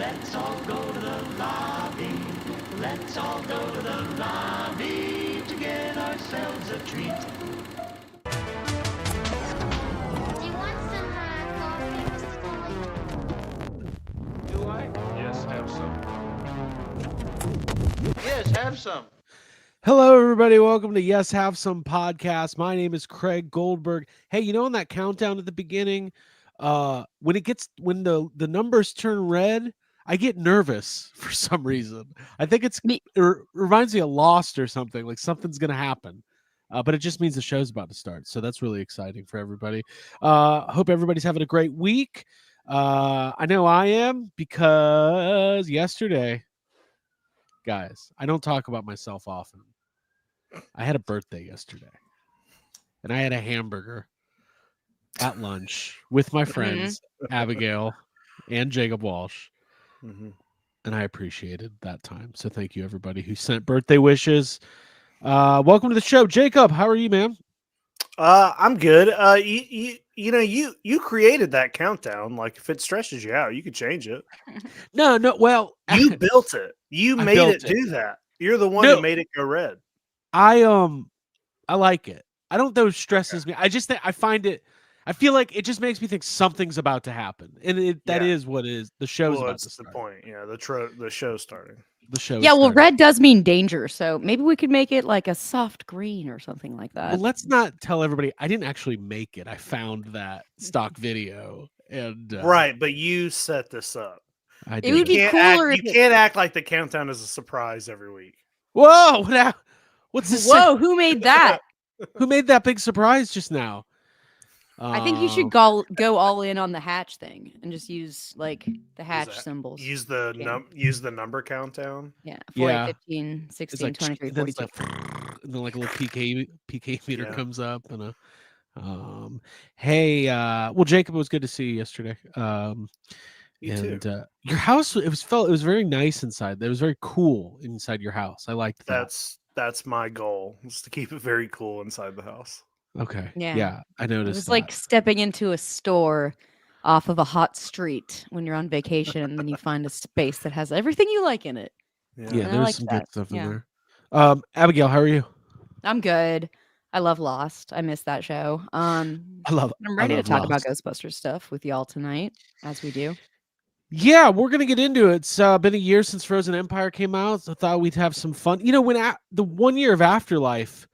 Let's all go to the lobby. Let's all go to the lobby to get ourselves a treat. Do you want some coffee, Mr. Tully? Do I? Yes, have some. Yes, have some. Hello, everybody. Welcome to Yes Have Some podcast. My name is Craig Goldberg. Hey, you know, in that countdown at the beginning, when the numbers turn red, I get nervous for some reason. I think it reminds me of Lost or something. Like something's gonna happen, but it just means the show's about to start. So that's really exciting for everybody. Hope everybody's having a great week. I know I am, because yesterday, guys, I don't talk about myself often. I had a birthday yesterday, and I had a hamburger at lunch with my friends, Abigail and Jacob Walsh, and I appreciated that time. So thank you, everybody who sent birthday wishes. Welcome to the show. Jacob, how are you, man? I'm good. You created that countdown. Like, if it stresses you out, you could change it. No. Well, You built it. You I made built it it. do that. You're the one No. who made it go red. I like it. I don't know if it stresses me. I just think I find it. I feel like it just makes me think something's about to happen, and that is what it is. The show's about to That's the start. point. Yeah, the show's starting. The show. Yeah, is well, starting. red does mean danger, so maybe we could make it like a soft green or something like that. Well, let's not tell everybody. I didn't actually make it. I found that stock video, and Right, but you set this up. I It did would be You cooler if can't act like the countdown is a surprise every week. Whoa! What's this? Whoa, who made that? Who made that big surprise just now? I think you should go all in on the hatch thing and just use like the hatch that- symbols. Use the number countdown. Yeah, 4, Yeah. 15, It's 16, like 23, then it's 42. and then like a little PK meter Yeah. comes up and a. Hey, well, Jacob, it was good to see you yesterday. You too. Your house, it was very nice inside. It was very cool inside your house. I liked that. That's my goal, is to keep it very cool inside the house. Okay. Yeah. Yeah, I It noticed. was like stepping into a store off of a hot street when you're on vacation, and then you find a space that has everything you like in it. yeah, and I there's liked some that. good stuff Yeah. in there. Abigail, how are you? I'm good. I love Lost. I miss that show. I'm ready to talk about Ghostbusters stuff with y'all tonight, as we do. Yeah, we're gonna get into it. It's been a year since Frozen Empire came out, so I thought we'd have some fun. You know, when the 1 year of Afterlife,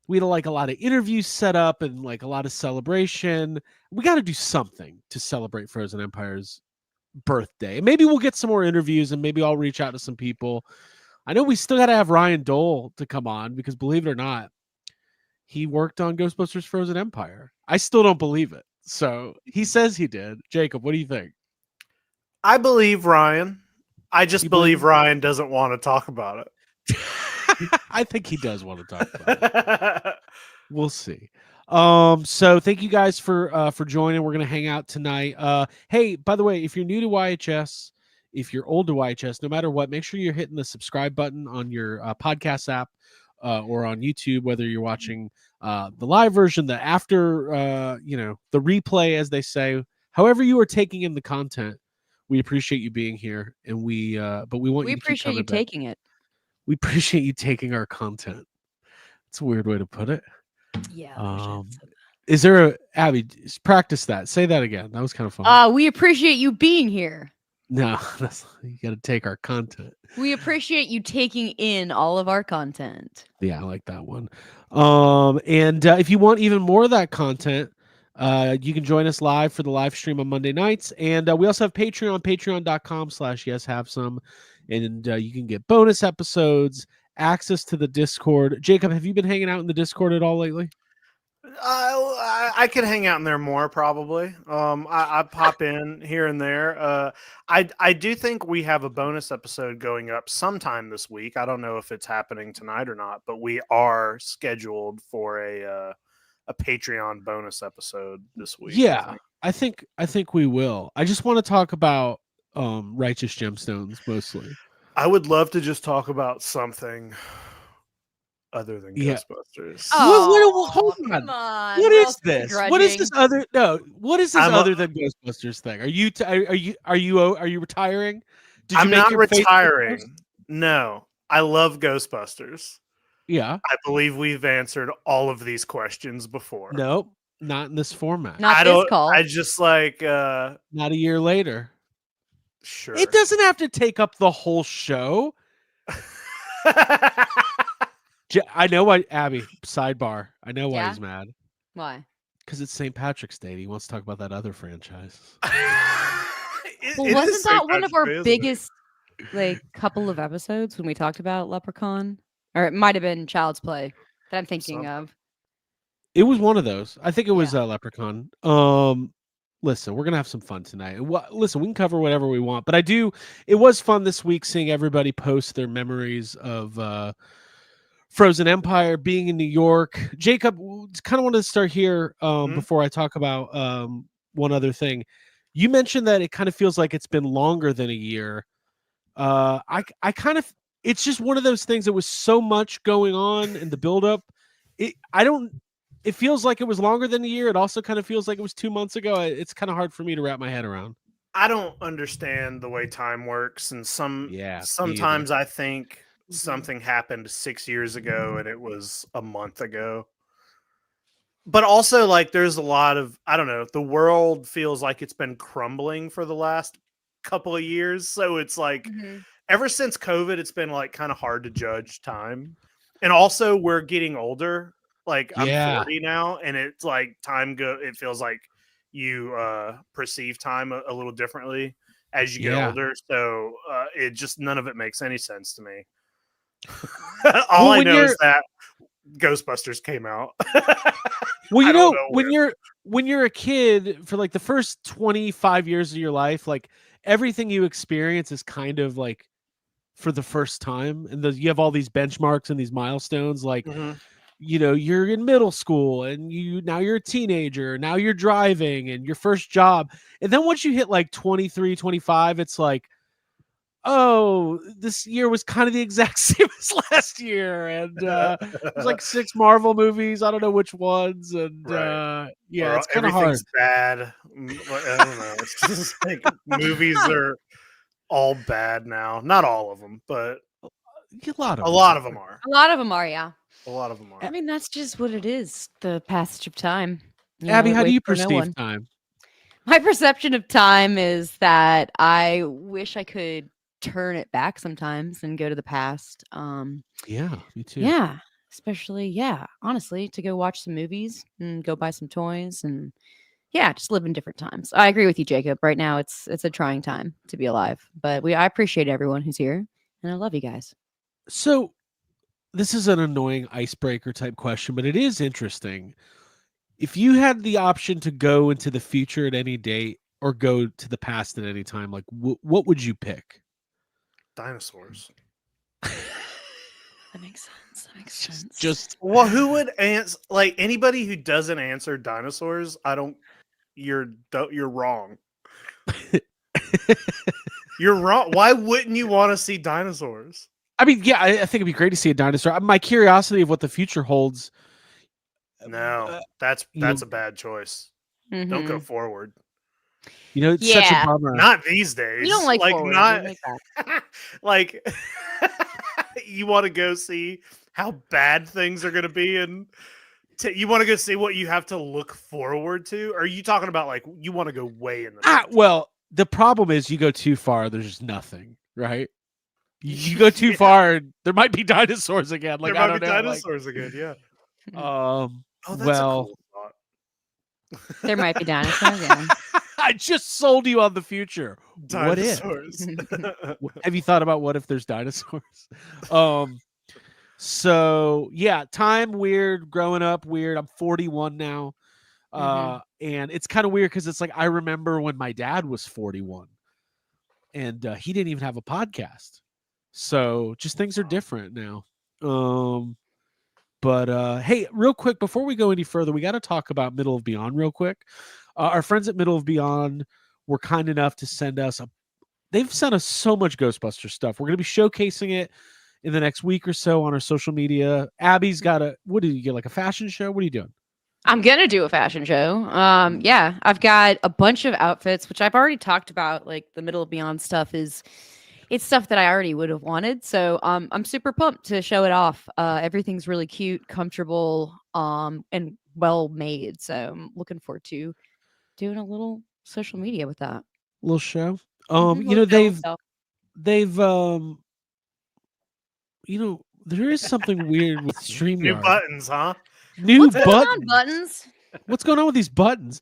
we had like a lot of interviews set up and like a lot of celebration. We got to do something to celebrate Frozen Empire's birthday. And maybe we'll get some more interviews, and maybe I'll reach out to some people. I know we still got to have Ryan Dole to come on, because believe it or not, he worked on Ghostbusters Frozen Empire. I still don't believe it. So he says he did. Jacob, what do you think? I believe Ryan. I just You believe believe- Ryan doesn't want to talk about it. I think he does want to talk about it. We'll see. So thank you guys for joining. We're gonna hang out tonight. Hey, by the way, if you're new to YHS, if you're old to YHS, no matter what, make sure you're hitting the subscribe button on your podcast app or on YouTube, whether you're watching the live version, the after the replay, as they say. However you are taking in the content, we appreciate you being here, and we want We you to keep appreciate you coming back. taking it. We appreciate you taking our content. It's a weird way to put it. Yeah. Is there a Abby? Practice that. Say that again. That was kind of fun. We appreciate you being here. No, you got to take our content. We appreciate you taking in all of our content. Yeah, I like that one. And if you want even more of that content, you can join us live for the live stream on Monday nights. And we also have Patreon, patreon.com/yeshavesome. And you can get bonus episodes, access to the Discord. Jacob, have you been hanging out in the Discord at all lately? I could hang out in there more, probably. I pop in here and there. I do think we have a bonus episode going up sometime this week. I don't know if it's happening tonight or not, but we are scheduled for a Patreon bonus episode this week. Yeah, I think we will. I just want to talk about Righteous Gemstones mostly. I would love to just talk about something other than Yeah. Hold Ghostbusters. on. Come on. What we're is all this? What is grudging. this other? No. What is this I'm other than Ghostbusters thing? Are you retiring? Did you I'm make not your Facebook post? retiring. No, I love Ghostbusters. Yeah. I believe we've answered all of these questions before. Nope. Not in this format. Not this call. I just like not a year later. Sure. It doesn't have to take up the whole show. I know why, Abby, sidebar. I know why he's mad. Why? Because it's St. Patrick's Day. He wants to talk about that other franchise. Well, wasn't that one of our biggest couple of episodes when we talked about Leprechaun? Or it might have been Child's Play that I'm thinking of. It was one of those. I think it was Leprechaun. Listen, we're gonna have some fun tonight. Listen, we can cover whatever we want, but it was fun this week seeing everybody post their memories of Frozen Empire, being in New York. Jacob, kind of wanted to start here before I talk about one other thing. You mentioned that it kind of feels like it's been longer than a year. I kind of, it's just one of those things that was so much going on in the buildup. It feels like it was longer than a year. It also kind of feels like it was 2 months ago. It's kind of hard for me to wrap my head around. I don't understand the way time works, and sometimes I think something happened 6 years ago and it was a month ago. But also, like, there's a lot of, I don't know, the world feels like it's been crumbling for the last couple of years. So it's like, ever since COVID, it's been like kind of hard to judge time. And also, we're getting older. Like, I'm 40 now, and it's like it feels like you perceive time a little differently as you get older. So it just, none of it makes any sense to me. All I know is that Ghostbusters came out. Well, you know when you're a kid, for like the first 25 years of your life, like everything you experience is kind of like for the first time, and you have all these benchmarks and these milestones. Like, you know, you're in middle school, and now you're a teenager, now you're driving, and your first job, and then once you hit like 23, 25, it's like, oh, this year was kind of the exact same as last year, and there's like 6 Marvel movies. I don't know which ones, and it's kind of hard. Bad. I don't know. It's just like movies are all bad now. Not all of them, but a lot of them are. A lot of them are. Yeah. A lot of them are. I mean, that's just what it is. The passage of time. Abby, how do you perceive time? My perception of time is that I wish I could turn it back sometimes and go to the past. Yeah, me too. Yeah, especially honestly, to go watch some movies and go buy some toys and just live in different times. I agree with you, Jacob. Right now, it's a trying time to be alive, but I appreciate everyone who's here, and I love you guys. So, this is an annoying icebreaker type question, but it is interesting. If you had the option to go into the future at any date or go to the past at any time, like what would you pick? Dinosaurs. That makes sense. Just who would answer? Like, anybody who doesn't answer dinosaurs, you're wrong. You're wrong. Why wouldn't you want to see dinosaurs? I mean, yeah, I think it'd be great to see a dinosaur. My curiosity of what the future holds. No, that's a bad choice. Don't go forward. You know, it's such a bummer. Not these days. You don't like forward. Not like that. Like, you want to go see how bad things are going to be, and you want to go see what you have to look forward to. Or are you talking about like you want to go way in the well, the problem is you go too far, there's just nothing, right? You go too far, there might be dinosaurs again. Like, there might be dinosaurs again. Yeah. That's a cool thought. There might be dinosaurs again. I just sold you on the future. Dinosaurs. What if? Have you thought about what if there's dinosaurs? So yeah, time weird, growing up weird. I'm 41 now. And it's kind of weird because it's like I remember when my dad was 41 and he didn't even have a podcast. So just things are different now. But hey, real quick, before we go any further, we got to talk about Middle of Beyond real quick. Our friends at Middle of Beyond were kind enough to send us they've sent us so much Ghostbusters stuff. We're going to be showcasing it in the next week or so on our social media. Abby's got what did you get? Like a fashion show? What are you doing? I'm going to do a fashion show. I've got a bunch of outfits, which I've already talked about. Like the Middle of Beyond stuff is, it's stuff that I already would have wanted. So I'm super pumped to show it off. Everything's really cute, comfortable, and well made. So I'm looking forward to doing a little social media with that. Little show. Mhm, You know, little show stuff. they've you know, there is something weird with New StreamYard. buttons, huh? New What's going on, buttons. buttons? What's going on with these buttons?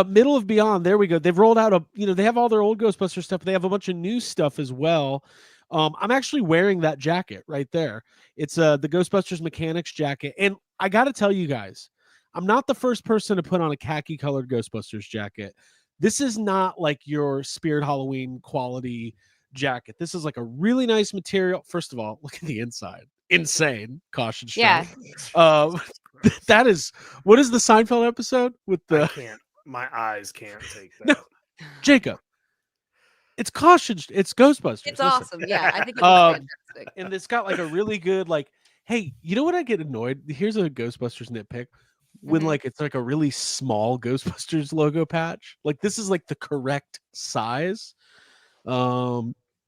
Middle of Beyond. There we go. They've rolled out they have all their old Ghostbuster stuff, but they have a bunch of new stuff as well. I'm actually wearing that jacket right there. It's the Ghostbusters Mechanics jacket. And I got to tell you guys, I'm not the first person to put on a khaki colored Ghostbusters jacket. This is not like your Spirit Halloween quality jacket. This is like a really nice material. First of all, look at the inside. Insane. Caution Yeah. stripe. That is, what is the Seinfeld episode with I the can't. My eyes can't take No. that. Jacob? It's caution. It's Ghostbusters. It's Listen. awesome. Yeah, I think it's Um, fantastic. And it's got like a really good hey, you know what I get annoyed? Here's a Ghostbusters nitpick. When Mhm. it's like a really small Ghostbusters logo patch. Like this is like the correct size.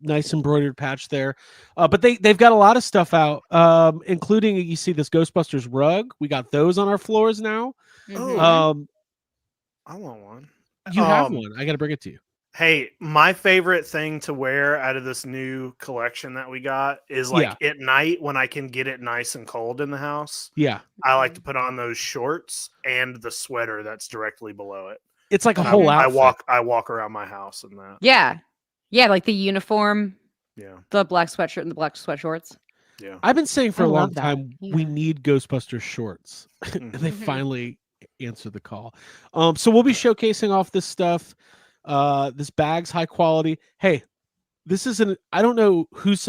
Nice embroidered patch there. But they've got a lot of stuff out, including you see this Ghostbusters rug. We got those on our floors now. Mhm. Um, I want one. you have one. I got to bring it to you. Hey, my favorite thing to wear out of this new collection that we got is like at night when I can get it nice and cold in the house. Yeah. I like to put on those shorts and the sweater that's directly below it. It's like a And whole I outfit. walk around my house in that. Yeah. Yeah, like the uniform, Yeah. the black sweatshirt and the black sweat shorts. Yeah. I've been saying for I a long love that. time we Yeah. need Ghostbusters shorts, and they Mhm. finally answered the call. So we'll be showcasing off this stuff. This bag's high quality. Hey, this isn't. I don't know who's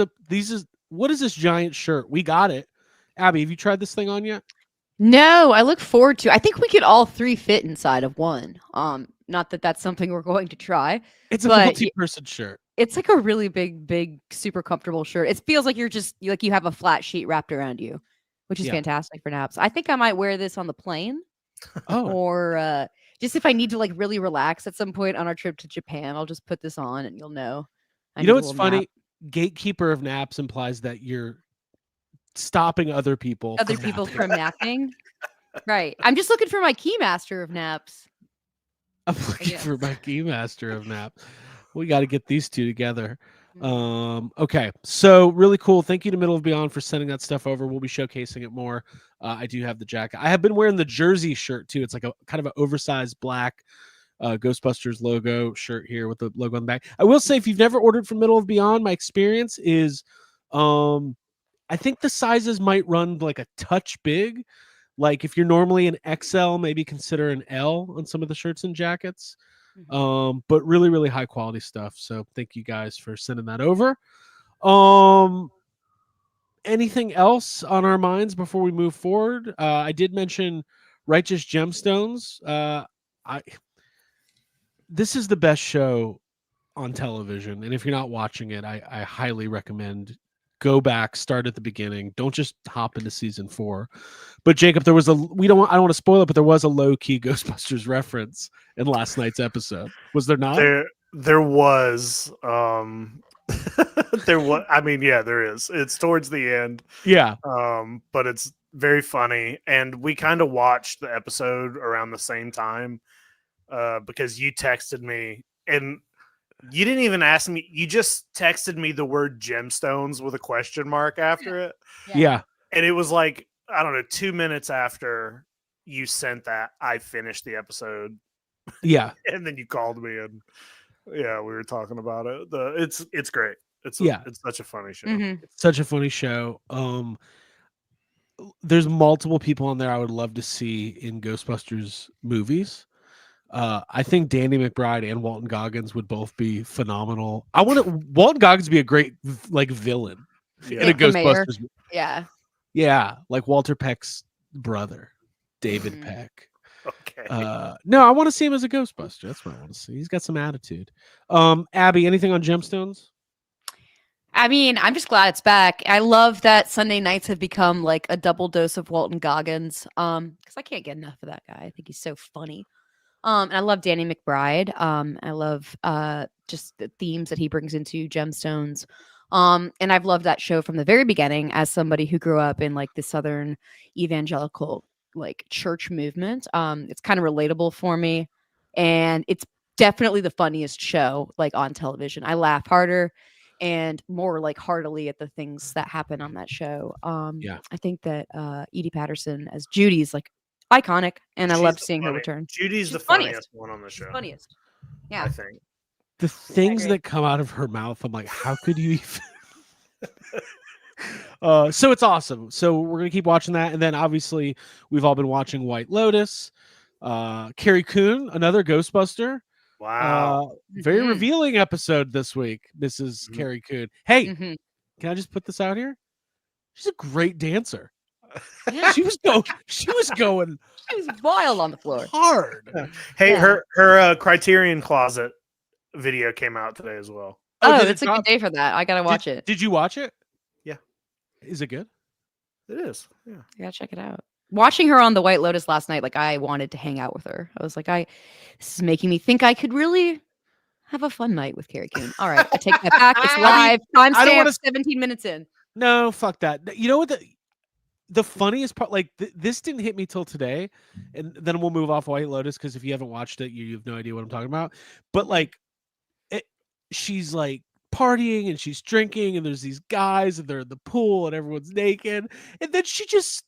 what is this giant shirt? We got it. Abby, have you tried this thing on yet? No, I look forward to. I think we could all three fit inside of one. Not that that's something we're going to try. It's a But multi-person shirt. It's like a really big, super comfortable shirt. It feels like you're just like you have a flat sheet wrapped around you, which is Yeah. fantastic for naps. I think I might wear this on the plane, Oh, or just if I need to like really relax at some point on our trip to Japan, I'll just put this on and you'll know. I you need know a what's little funny? nap. Gatekeeper of naps implies that you're stopping other people. Other from people napping. from napping. Right. I'm just looking for my keymaster of naps. I'm looking for my keymaster of nap. We got to get these two together. Okay, so really cool. Thank you to Middle of Beyond for sending that stuff over. We'll be showcasing it more. I do have the jacket. I have been wearing the jersey shirt too. It's like a kind of an oversized black Ghostbusters logo shirt here with the logo on the back. I will say, if you've never ordered from Middle of Beyond, my experience is, I think the sizes might run like a touch big. Like if you're normally an XL, maybe consider an L on some of the shirts and jackets. But really, really high quality stuff. So thank you guys for sending that over. Anything else on our minds before we move forward? I did mention Righteous Gemstones. This is the best show on television, and if you're not watching it, I highly recommend go back, start at the beginning. Don't just hop into season 4. But Jacob, there was I don't want to spoil it, but there was a low key Ghostbusters reference in last night's episode. Was there not? There was there was. I mean, yeah, there is. It's towards the end. Yeah. But it's very funny, and we kind of watched the episode around the same time because you texted me and. You didn't even ask me. You just texted me the word gemstones with a question mark after it. Yeah. And it was like, I don't know, 2 minutes after you sent that, I finished the episode. Yeah. And then you called me and yeah, we were talking about it. It's great. It's such a funny show. Mhm. It's such a funny show. There's multiple people on there I would love to see in Ghostbusters movies. I think Danny McBride and Walton Goggins would both be phenomenal. I want Walton Goggins to be a great villain in a Like the mayor. Ghostbusters. Yeah. Yeah, like Walter Peck's brother, David Mhm. Peck. Okay. No, I want to see him as a Ghostbuster. That's what I want to see. He's got some attitude. Abby, anything on Gemstones? I mean, I'm just glad it's back. I love that Sunday nights have become like a double dose of Walton Goggins. Because I can't get enough of that guy. I think he's so funny. And I love Danny McBride. I love just the themes that he brings into Gemstones. And I've loved that show from the very beginning as somebody who grew up in like the Southern evangelical like church movement. It's kind of relatable for me, and it's definitely the funniest show like on television. I laugh harder and more like heartily at the things that happen on that show. Yeah. I think that Edie Patterson as Judy's like iconic, and I She's loved the seeing her funny- return. Judy's She's the funniest. funniest one on the show. Funniest. I Yeah. think. The things agree. that come out of her mouth, I'm like, how could you even? So it's awesome. So we're gonna keep watching that, and then obviously we've all been watching White Lotus. Carrie Coon, another Ghostbuster. Wow. Very Mhm. revealing episode this week, Mrs. Mhm. Carrie Coon. Hey, Mhm. can I just put this out here? She's a great dancer. Yeah. She was going. She was going She was wild on the floor. hard. Hey, Yeah. her Criterion Closet video came out today as well. Oh, did it it's a drop? good day for that. I gotta watch it. Did you watch it? Yeah. Is it good? It is. Yeah. I gotta check it out. Watching her on the White Lotus last night, like I wanted to hang out with her. I was like, this is making me think I could really have a fun night with Carrie Coon. All right, I take that back. It's live. I don't Timestamp wanna- 17 minutes in. No, fuck that. You know what the funniest part? Like this didn't hit me till today, and then we'll move off White Lotus because if you haven't watched it, you have no idea what I'm talking about. But like, she's like partying and she's drinking, and there's these guys and they're in the pool and everyone's naked, and then she just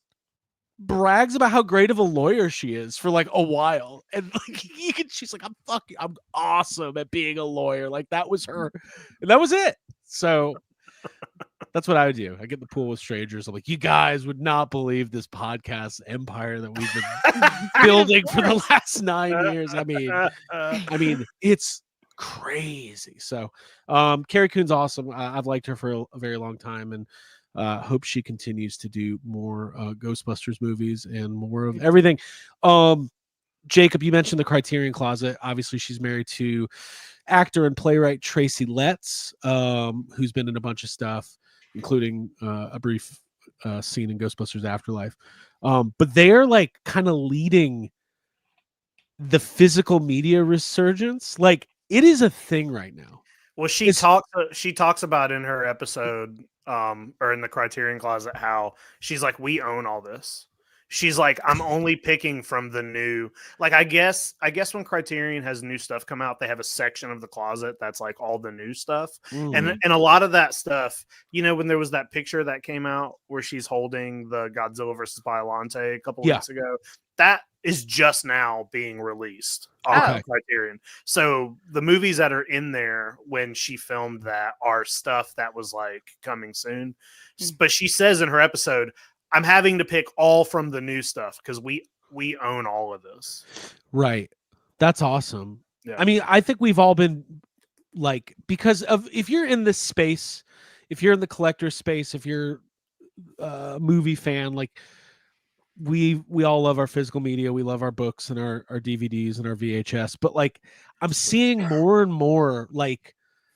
brags about how great of a lawyer she is for like a while, and like she's like, I'm awesome at being a lawyer. Like that was her, and that was it. So that's what I would do. I get in the pool with strangers. I'm like, you guys would not believe this podcast empire that we've been building for the last 9 years. I mean, it's crazy. So, Carrie Coon's awesome. I've liked her for a very long time, and hope she continues to do more Ghostbusters movies and more of everything. Jacob, you mentioned the Criterion Closet. Obviously, she's married to actor and playwright Tracy Letts, who's been in a bunch of stuff, including a brief scene in Ghostbusters Afterlife. But they're like kind of leading the physical media resurgence. Like it is a thing right now. Well, she talks about in her episode, or in the Criterion Closet, how she's like, we own all this. She's like, I'm only picking from the new. Like, I guess when Criterion has new stuff come out, they have a section of the closet that's like all the new stuff, and a lot of that stuff. You know, when there was that picture that came out where she's holding the Godzilla versus Biollante a couple weeks ago, that is just now being released on Criterion. So the movies that are in there when she filmed that are stuff that was like coming soon. But she says in her episode, I'm having to pick all from the new stuff because we own all of this. Right. That's awesome. Yeah. I mean, I think we've all been like, because of, if you're in this space, if you're in the collector space, if you're a movie fan, like we all love our physical media. We love our books and our DVDs and our VHS, but like I'm seeing more and more, like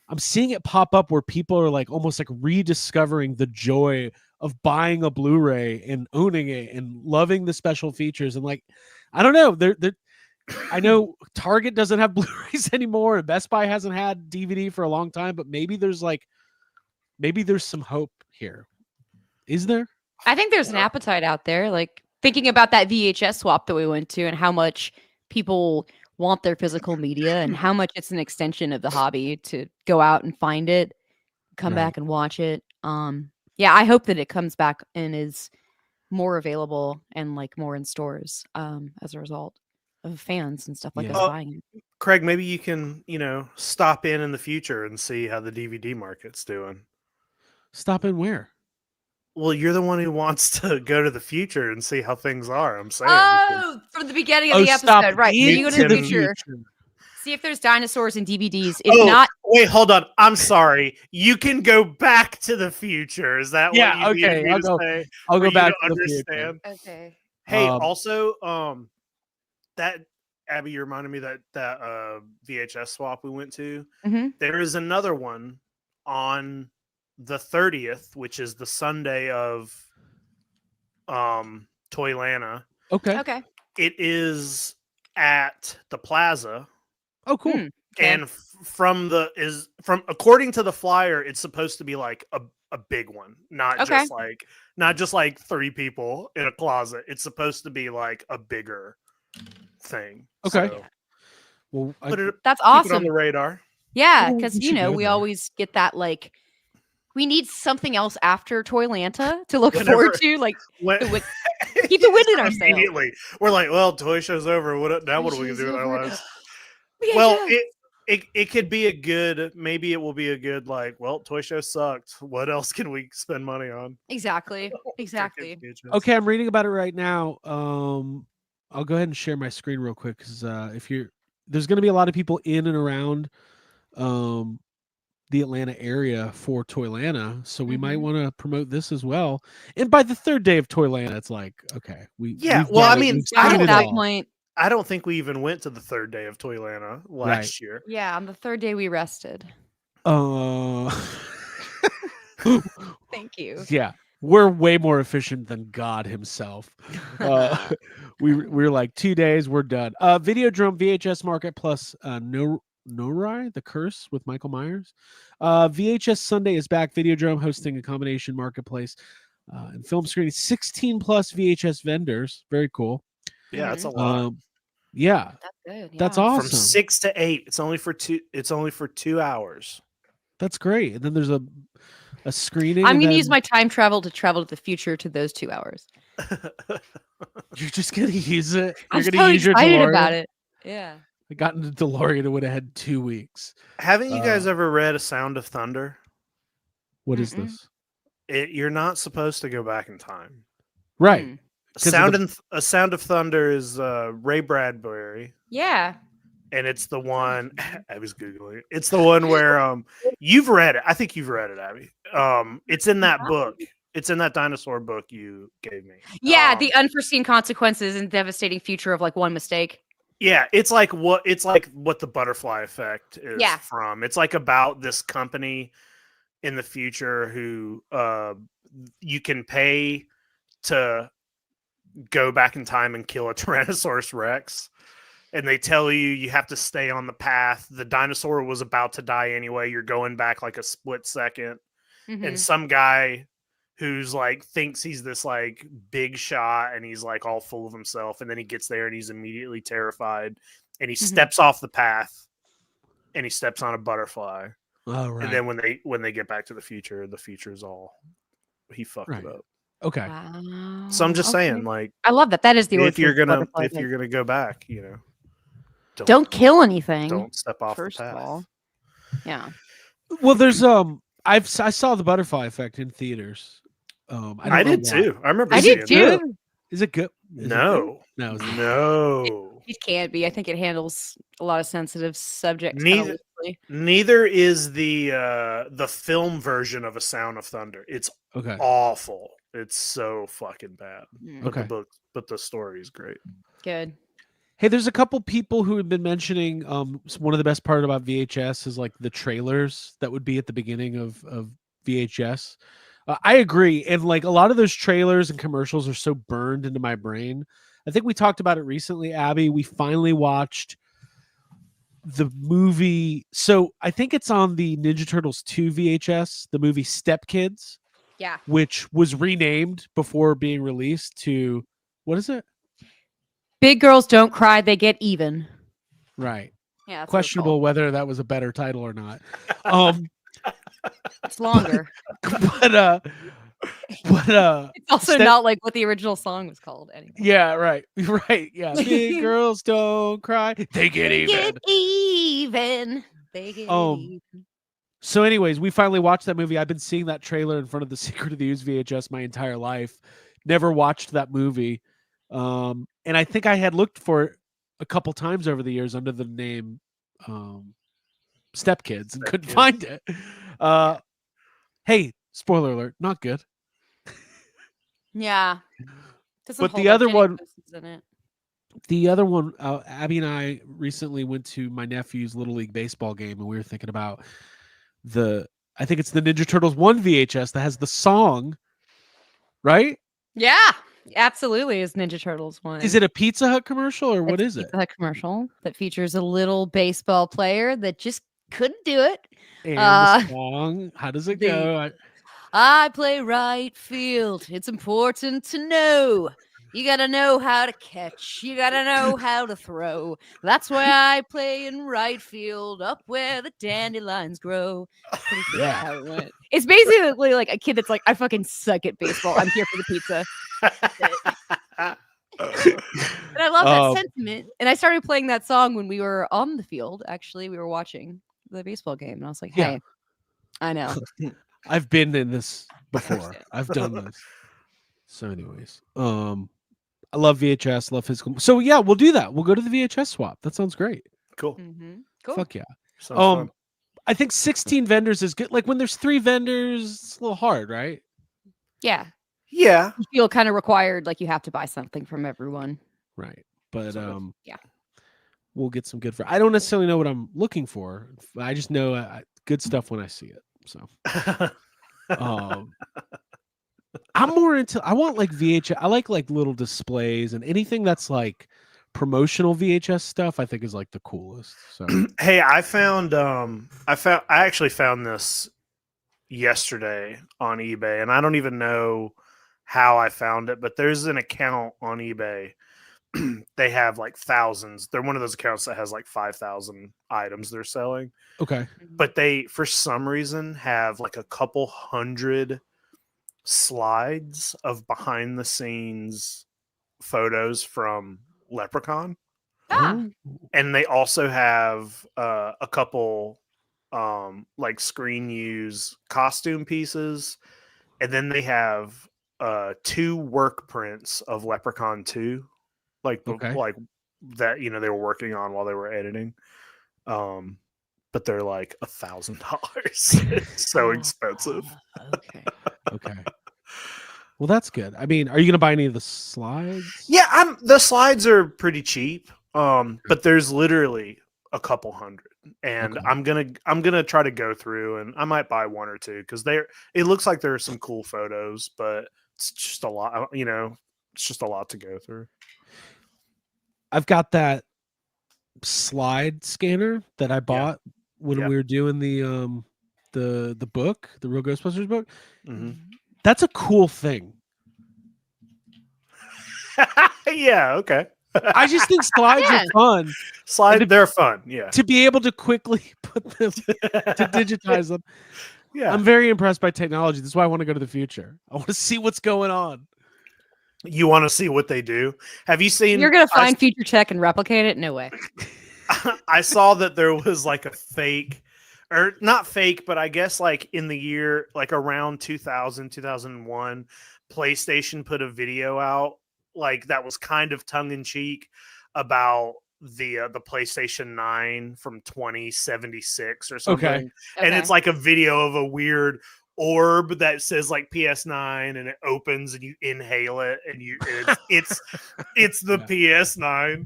I'm seeing it pop up where people are like almost like rediscovering the joy of buying a Blu-ray and owning it and loving the special features. And like, I don't know, I know Target doesn't have Blu-rays anymore, and Best Buy hasn't had DVD for a long time, but maybe there's some hope here. Is there? I think there's an appetite out there. Like thinking about that VHS swap that we went to and how much people want their physical media and how much it's an extension of the hobby to go out and find it, come back and watch it. Yeah, I hope that it comes back and is more available and like more in stores as a result of fans and stuff like us buying it. Craig, maybe you can, stop in the future and see how the DVD market's doing. Stop in where? Well, you're the one who wants to go to the future and see how things are. I'm saying. Oh, from the beginning of the episode, right? So you go to the future. See if there's dinosaurs and DVDs. If not, wait, hold on. I'm sorry. You can go back to the future. Is that what you okay? need me to say? I'll go back to understand? the future. Okay. Hey, also, that Abby, you reminded me that VHS swap we went to. Mm-hmm. There is another one on the 30th, which is the Sunday of Toylanta. Okay. Okay. It is at the plaza. Oh, cool. Hmm. Okay. And from according to the flyer, it's supposed to be like a big one, not Okay. just like 3 people in a closet. It's supposed to be like a bigger thing. Okay. So Well, That's keep it on awesome. the radar. Yeah, Well, because we should go we there. always get that like we need something else after Toylanta to look Whenever- forward to. Like When, keep the wind in our sails. immediately, we're like, well, toy show's over. What are we gonna Show's do with our over. lives? Yeah, Well, yeah. it could be a good. Maybe it will be a good like. Well, toy show sucked. What else can we spend money on? Exactly. Exactly. Okay, I'm reading about it right now. I'll go ahead and share my screen real quick because there's going to be a lot of people in and around the Atlanta area for Toylanta, so we might Mhm. want to promote this as well. And by the third day of Toylanta, it's like, okay, we've Well, got I it, mean, we've I At seen don't it that all. point, I don't think we even went to the third day of Toylanta last year. yeah, on the third day we rested. Uh, Thank you. yeah, we're way more efficient than God himself. We're like 2 days, we're done. Videodrome VHS Market plus Norai, The Curse with Michael Myers. VHS Sunday is back. Videodrome hosting a combination marketplace and film screening. 16 plus VHS vendors. Very cool. Yeah, that's a lot. Yeah, That's good. Yeah. that's awesome. From 6 to 8. It's only for 2 hours. That's great. And then there's a screening. I'm and going to use then my time travel to the future to those 2 hours. You're just gonna use it. I'm You're so gonna use your excited DeLorean. about it. Yeah. I got into DeLorean. It would have had 2 weeks. Haven't you guys ever read A Sound of Thunder? What is Mm-mm. this? You're not supposed to go back in time. Right. Mm. A Sound of Thunder is Ray Bradbury, Yeah. and it's the one I was googling. It's the one where you've read it. I think you've read it, Abby. It's in that book. It's in that dinosaur book you gave me. Yeah, the unforeseen consequences and devastating future of like one mistake. Yeah, it's like what the butterfly effect is Yeah. from. It's like about this company in the future who you can pay to go back in time and kill a Tyrannosaurus Rex. And they tell you have to stay on the path. The dinosaur was about to die anyway. You're going back like a split second. Mhm. And some guy who's like thinks he's this like big shot and he's like all full of himself, and then he gets there and he's immediately terrified and he steps off the path and he steps on a butterfly. Oh, right. And then when they get back to the future is all he fucked Right. it up. Okay. Wow. So I'm just Okay. saying, like, I love that. That is the if you're origin of gonna butterfly. go back, Don't kill anything. don't step off first the of path. all. Yeah. Well, there's I saw the butterfly effect in theaters. I did don't know why. too. I remember I seeing did that. too. Is it good? Is it No. good? No. It's not. No. It can't be. I think it handles a lot of sensitive subjects. Neither- loosely. Neither is the film version of A Sound of Thunder. It's Okay. awful. It's so fucking bad. Mm, But Okay. but the story is great. Good. Hey, there's a couple people who have been mentioning one of the best part about VHS is like the trailers that would be at the beginning of VHS. I agree, and like a lot of those trailers and commercials are so burned into my brain. I think we talked about it recently, Abby. We finally watched the movie. So I think it's on the Ninja Turtles 2 VHS, the movie Step Kids, Yeah. which was renamed before being released to what is it? Big girls don't cry. They get even. Right. Yeah. That's Questionable whether that was a better title or not. It's longer. but It's also Step- not like what the original song was called anymore. yeah, right. Yeah. Big girls don't cry. They get even. Get even. They get even. So anyways, we finally watched that movie. I've been seeing that trailer in front of the Secret of the Ooze VHS my entire life. Never watched that movie. And I think I had looked for it a couple times over the years under the name Step Kids and couldn't find it. Hey, spoiler alert, not good. Yeah. Doesn't But hold the up. other Jenny one- Close is in it. The other one, Abby and I recently went to my nephew's Little League baseball game, and we were thinking about I think it's the Ninja Turtles 1 VHS that has the song, right? Yeah. Absolutely, is Ninja Turtles one. Is it a Pizza Hut commercial or what It's is a it? Pizza Hut commercial that features a little baseball player that just couldn't do it. And Uh, the song, how does it the go? I play right field. It's important to know. You gotta know how to catch. You gotta know how to throw. That's why I play in right field, up where the dandelions grow. Pretty sure that's how it went. It's basically like a kid that's like, I fucking suck at baseball. I'm here for the pizza. And I love that Um, sentiment. And I started playing that song when we were on the field. Actually, we were watching the baseball game, and I was like, Yeah. "Hey, I know." I've been in this before. I've done this. So, anyways, I love VHS, love physical. So yeah, we'll do that. We'll go to the VHS swap. That sounds great. Cool. Mm-hmm. Cool. Fuck yeah. Sounds fun. I think 16 vendors is good. Like when there's 3 vendors, it's a little hard, right? Yeah, Yeah. you feel kind of required, like you have to buy something from everyone. Right. But Sort of. Yeah. we'll get some good for. I don't necessarily know what I'm looking for. I just know good stuff when I see it. So I'm more into. I want like VHS. I like little displays and anything that's like promotional VHS stuff. I think is like the coolest. So Hey, I actually found this yesterday on eBay, and I don't even know how I found it, but there's an account on eBay. They have like thousands. They're one of those accounts that has like 5,000 items they're selling. okay, But they, for some reason, have like a couple hundred slides of behind the scenes photos from Leprechaun. Ah, And they also have a couple like screen use costume pieces, and then they have 2 work prints of Leprechaun 2, like Okay. like that they were working on while they were editing. But they're like $1,000. It's so expensive. okay. okay. Well, that's good. I mean, are you gonna buy any of the slides? Yeah, the slides are pretty cheap. But there's literally a couple hundred, and Okay. I'm gonna try to go through, and I might buy 1 or 2 because it looks like there are some cool photos, but it's just a lot. It's just a lot to go through. I've got that slide scanner that I bought when we were doing the book, the Real Ghostbusters book. Mm-hmm. That's a cool thing. Yeah. Okay. I just think slides Yeah. are fun. They're fun. Yeah. To be able to quickly put them to digitize them. Yeah. I'm very impressed by technology. That's why I want to go to the future. I want to see what's going on. You want to see what they do? Have you seen? You're gonna find future tech and replicate it? No way. I saw that there was like a fake, or not fake, but I guess like in the year, like around 2000, 2001, PlayStation put a video out like that was kind of tongue in cheek about the PlayStation 9 from 2076 or something. Okay. And it's like a video of a weird orb that says like PS9, and it opens and you inhale it, and it's the PS9.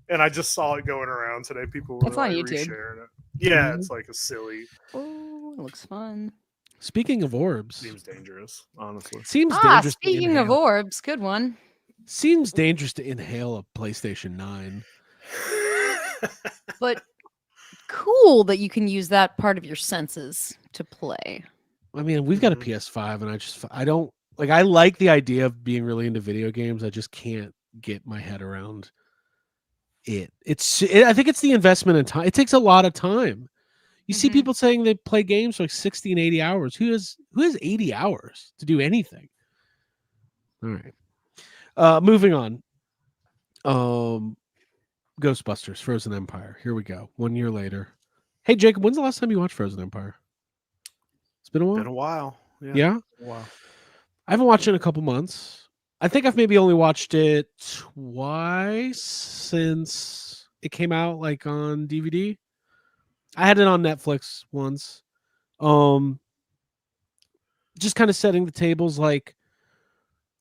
And I just saw it going around today. People were It's on like YouTube. resharing it. Yeah, Mhm. it's like a silly. Oh, it looks fun. Speaking of orbs, Seems dangerous, honestly. seems dangerous. to Speaking of inhale. orbs, good one. Seems dangerous to inhale a PlayStation 9. But cool that you can use that part of your senses to play. I mean, we've got a PS5, and I don't like. I like the idea of being really into video games. I just can't get my head around it. I think it's the investment in time. It takes a lot of time. You see Mhm. people saying they play games for like 60 and 80 hours. Who has 80 hours to do anything? All right. Moving on. Ghostbusters, Frozen Empire. Here we go. 1 year later. Hey Jacob, when's the last time you watched Frozen Empire? It's been a while. Been a while. Yeah. Wow. I haven't watched it in a couple months. I think I've maybe only watched it twice since it came out, like on DVD. I had it on Netflix once. Just kind of setting the tables. Like,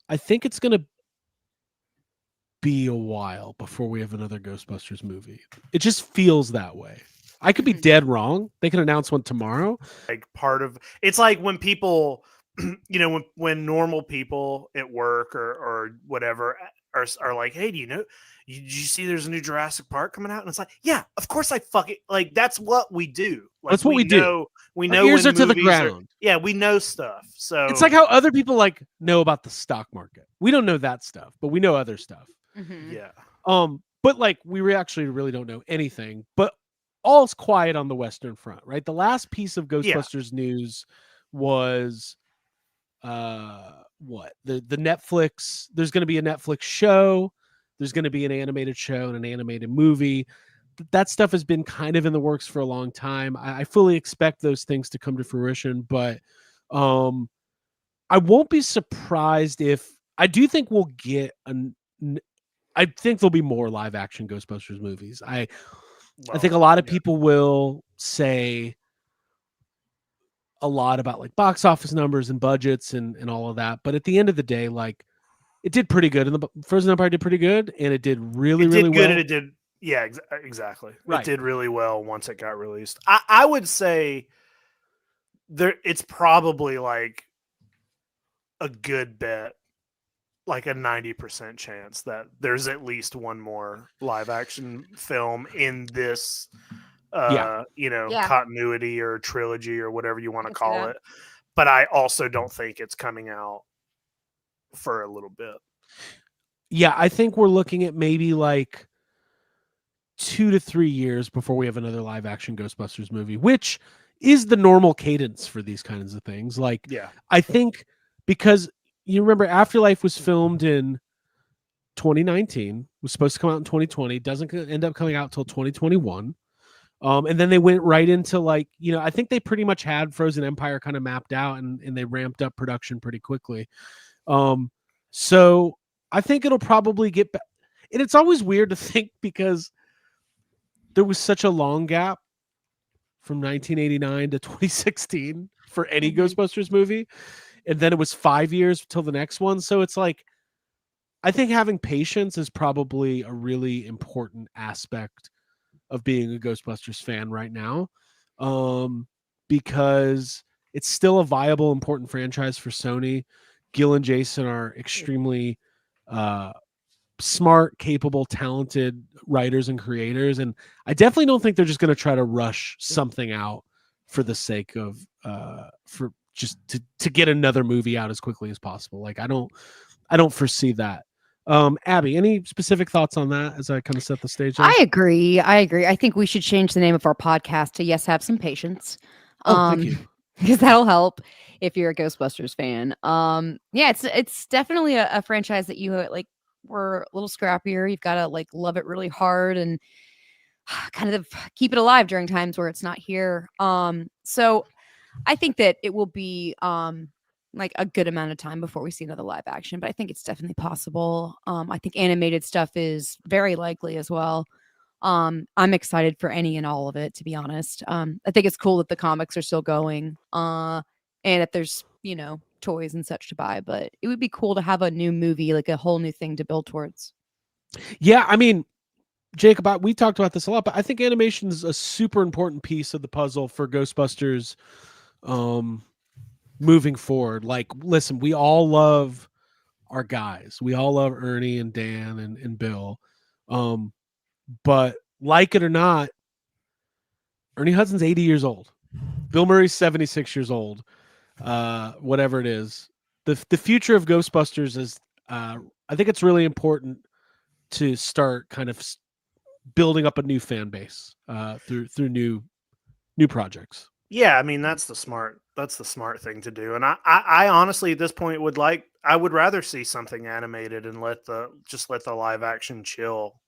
I think it's gonna be a while before we have another Ghostbusters movie. It just feels that way. I could be dead wrong. They can announce one tomorrow. Like part of it's like when people you know, when normal people at work or whatever are like, hey, do you know, did you see there's a new Jurassic Park coming out? And it's like, yeah, of course I fucking, like, that's what we do. Like, That's what we do. We Our know ears when are to the movies are, ground. yeah, we know stuff. So It's like how other people like know about the stock market. We don't know that stuff, but we know other stuff. Mhm. yeah. But like actually really don't know anything. But all's quiet on the Western Front, right? The last piece of Ghostbusters news was what? The Netflix, there's gonna be a Netflix show, there's gonna be an animated show and an animated movie. That stuff has been kind of in the works for a long time. I fully expect those things to come to fruition, but I won't be surprised if I do think we'll get I think there'll be more live action Ghostbusters movies. I think a lot of people will say a lot about like box office numbers and budgets and all of that, but at the end of the day, like it did pretty good, and the Frozen Empire did pretty good, and it did really It did good, well. and it did, yeah, exactly. Right. It did really well once it got released. I would say it's probably like a good bet, like a 90% chance that there's at least one more live action film in this you know, Yeah. continuity or trilogy or whatever you want to I see call that. it. But I also don't think it's coming out for a little bit. Yeah, I think we're looking at maybe like 2 to 3 years before we have another live action Ghostbusters movie, which is the normal cadence for these kinds of things. Like, Yeah. I think because you remember Afterlife was filmed in 2019, was supposed to come out in 2020, doesn't end up coming out till 2021. And then they went right into like, you know, I think they pretty much had Frozen Empire kind of mapped out, and they ramped up production pretty quickly. So I think it'll probably get back. And it's always weird to think because there was such a long gap from 1989 to 2016 for any Mhm. Ghostbusters movie. And then it was 5 years till the next one. So it's like, I think having patience is probably a really important aspect of being a Ghostbusters fan right now, because it's still a viable, important franchise for Sony. Gil and Jason are extremely smart, capable, talented writers and creators, and I definitely don't think they're just going to try to rush something out for the sake of for just to get another movie out as quickly as possible. Like I don't foresee that. Abby, any specific thoughts on that as I kind of set the stage there? I agree. I think we should change the name of our podcast to Yes, Have Some Patience. Thank you. Because that'll help if you're a Ghostbusters fan. Yeah, it's definitely a franchise that you like were a little scrappier. You've got to like love it really hard and kind of keep it alive during times where it's not here. So I think that it will be like a good amount of time before we see another live action, but I think it's definitely possible. I think animated stuff is very likely as well. I'm excited for any and all of it, to be honest. I think it's cool that the comics are still going, and that there's, you know, toys and such to buy, but it would be cool to have a new movie, like a whole new thing to build towards. Yeah, I mean, Jacob, we talked about this a lot, but I think animation is a super important piece of the puzzle for Ghostbusters moving forward. Like, listen, we all love our guys. We all love Ernie and Dan and Bill. But like it or not, Ernie Hudson's 80 years old. Bill Murray's 76 years old. Whatever it is. The future of Ghostbusters is I think it's really important to start kind of building up a new fan base through new projects. Yeah, I mean that's the smart thing to do. And I honestly at this point I would rather see something animated and let the live action chill.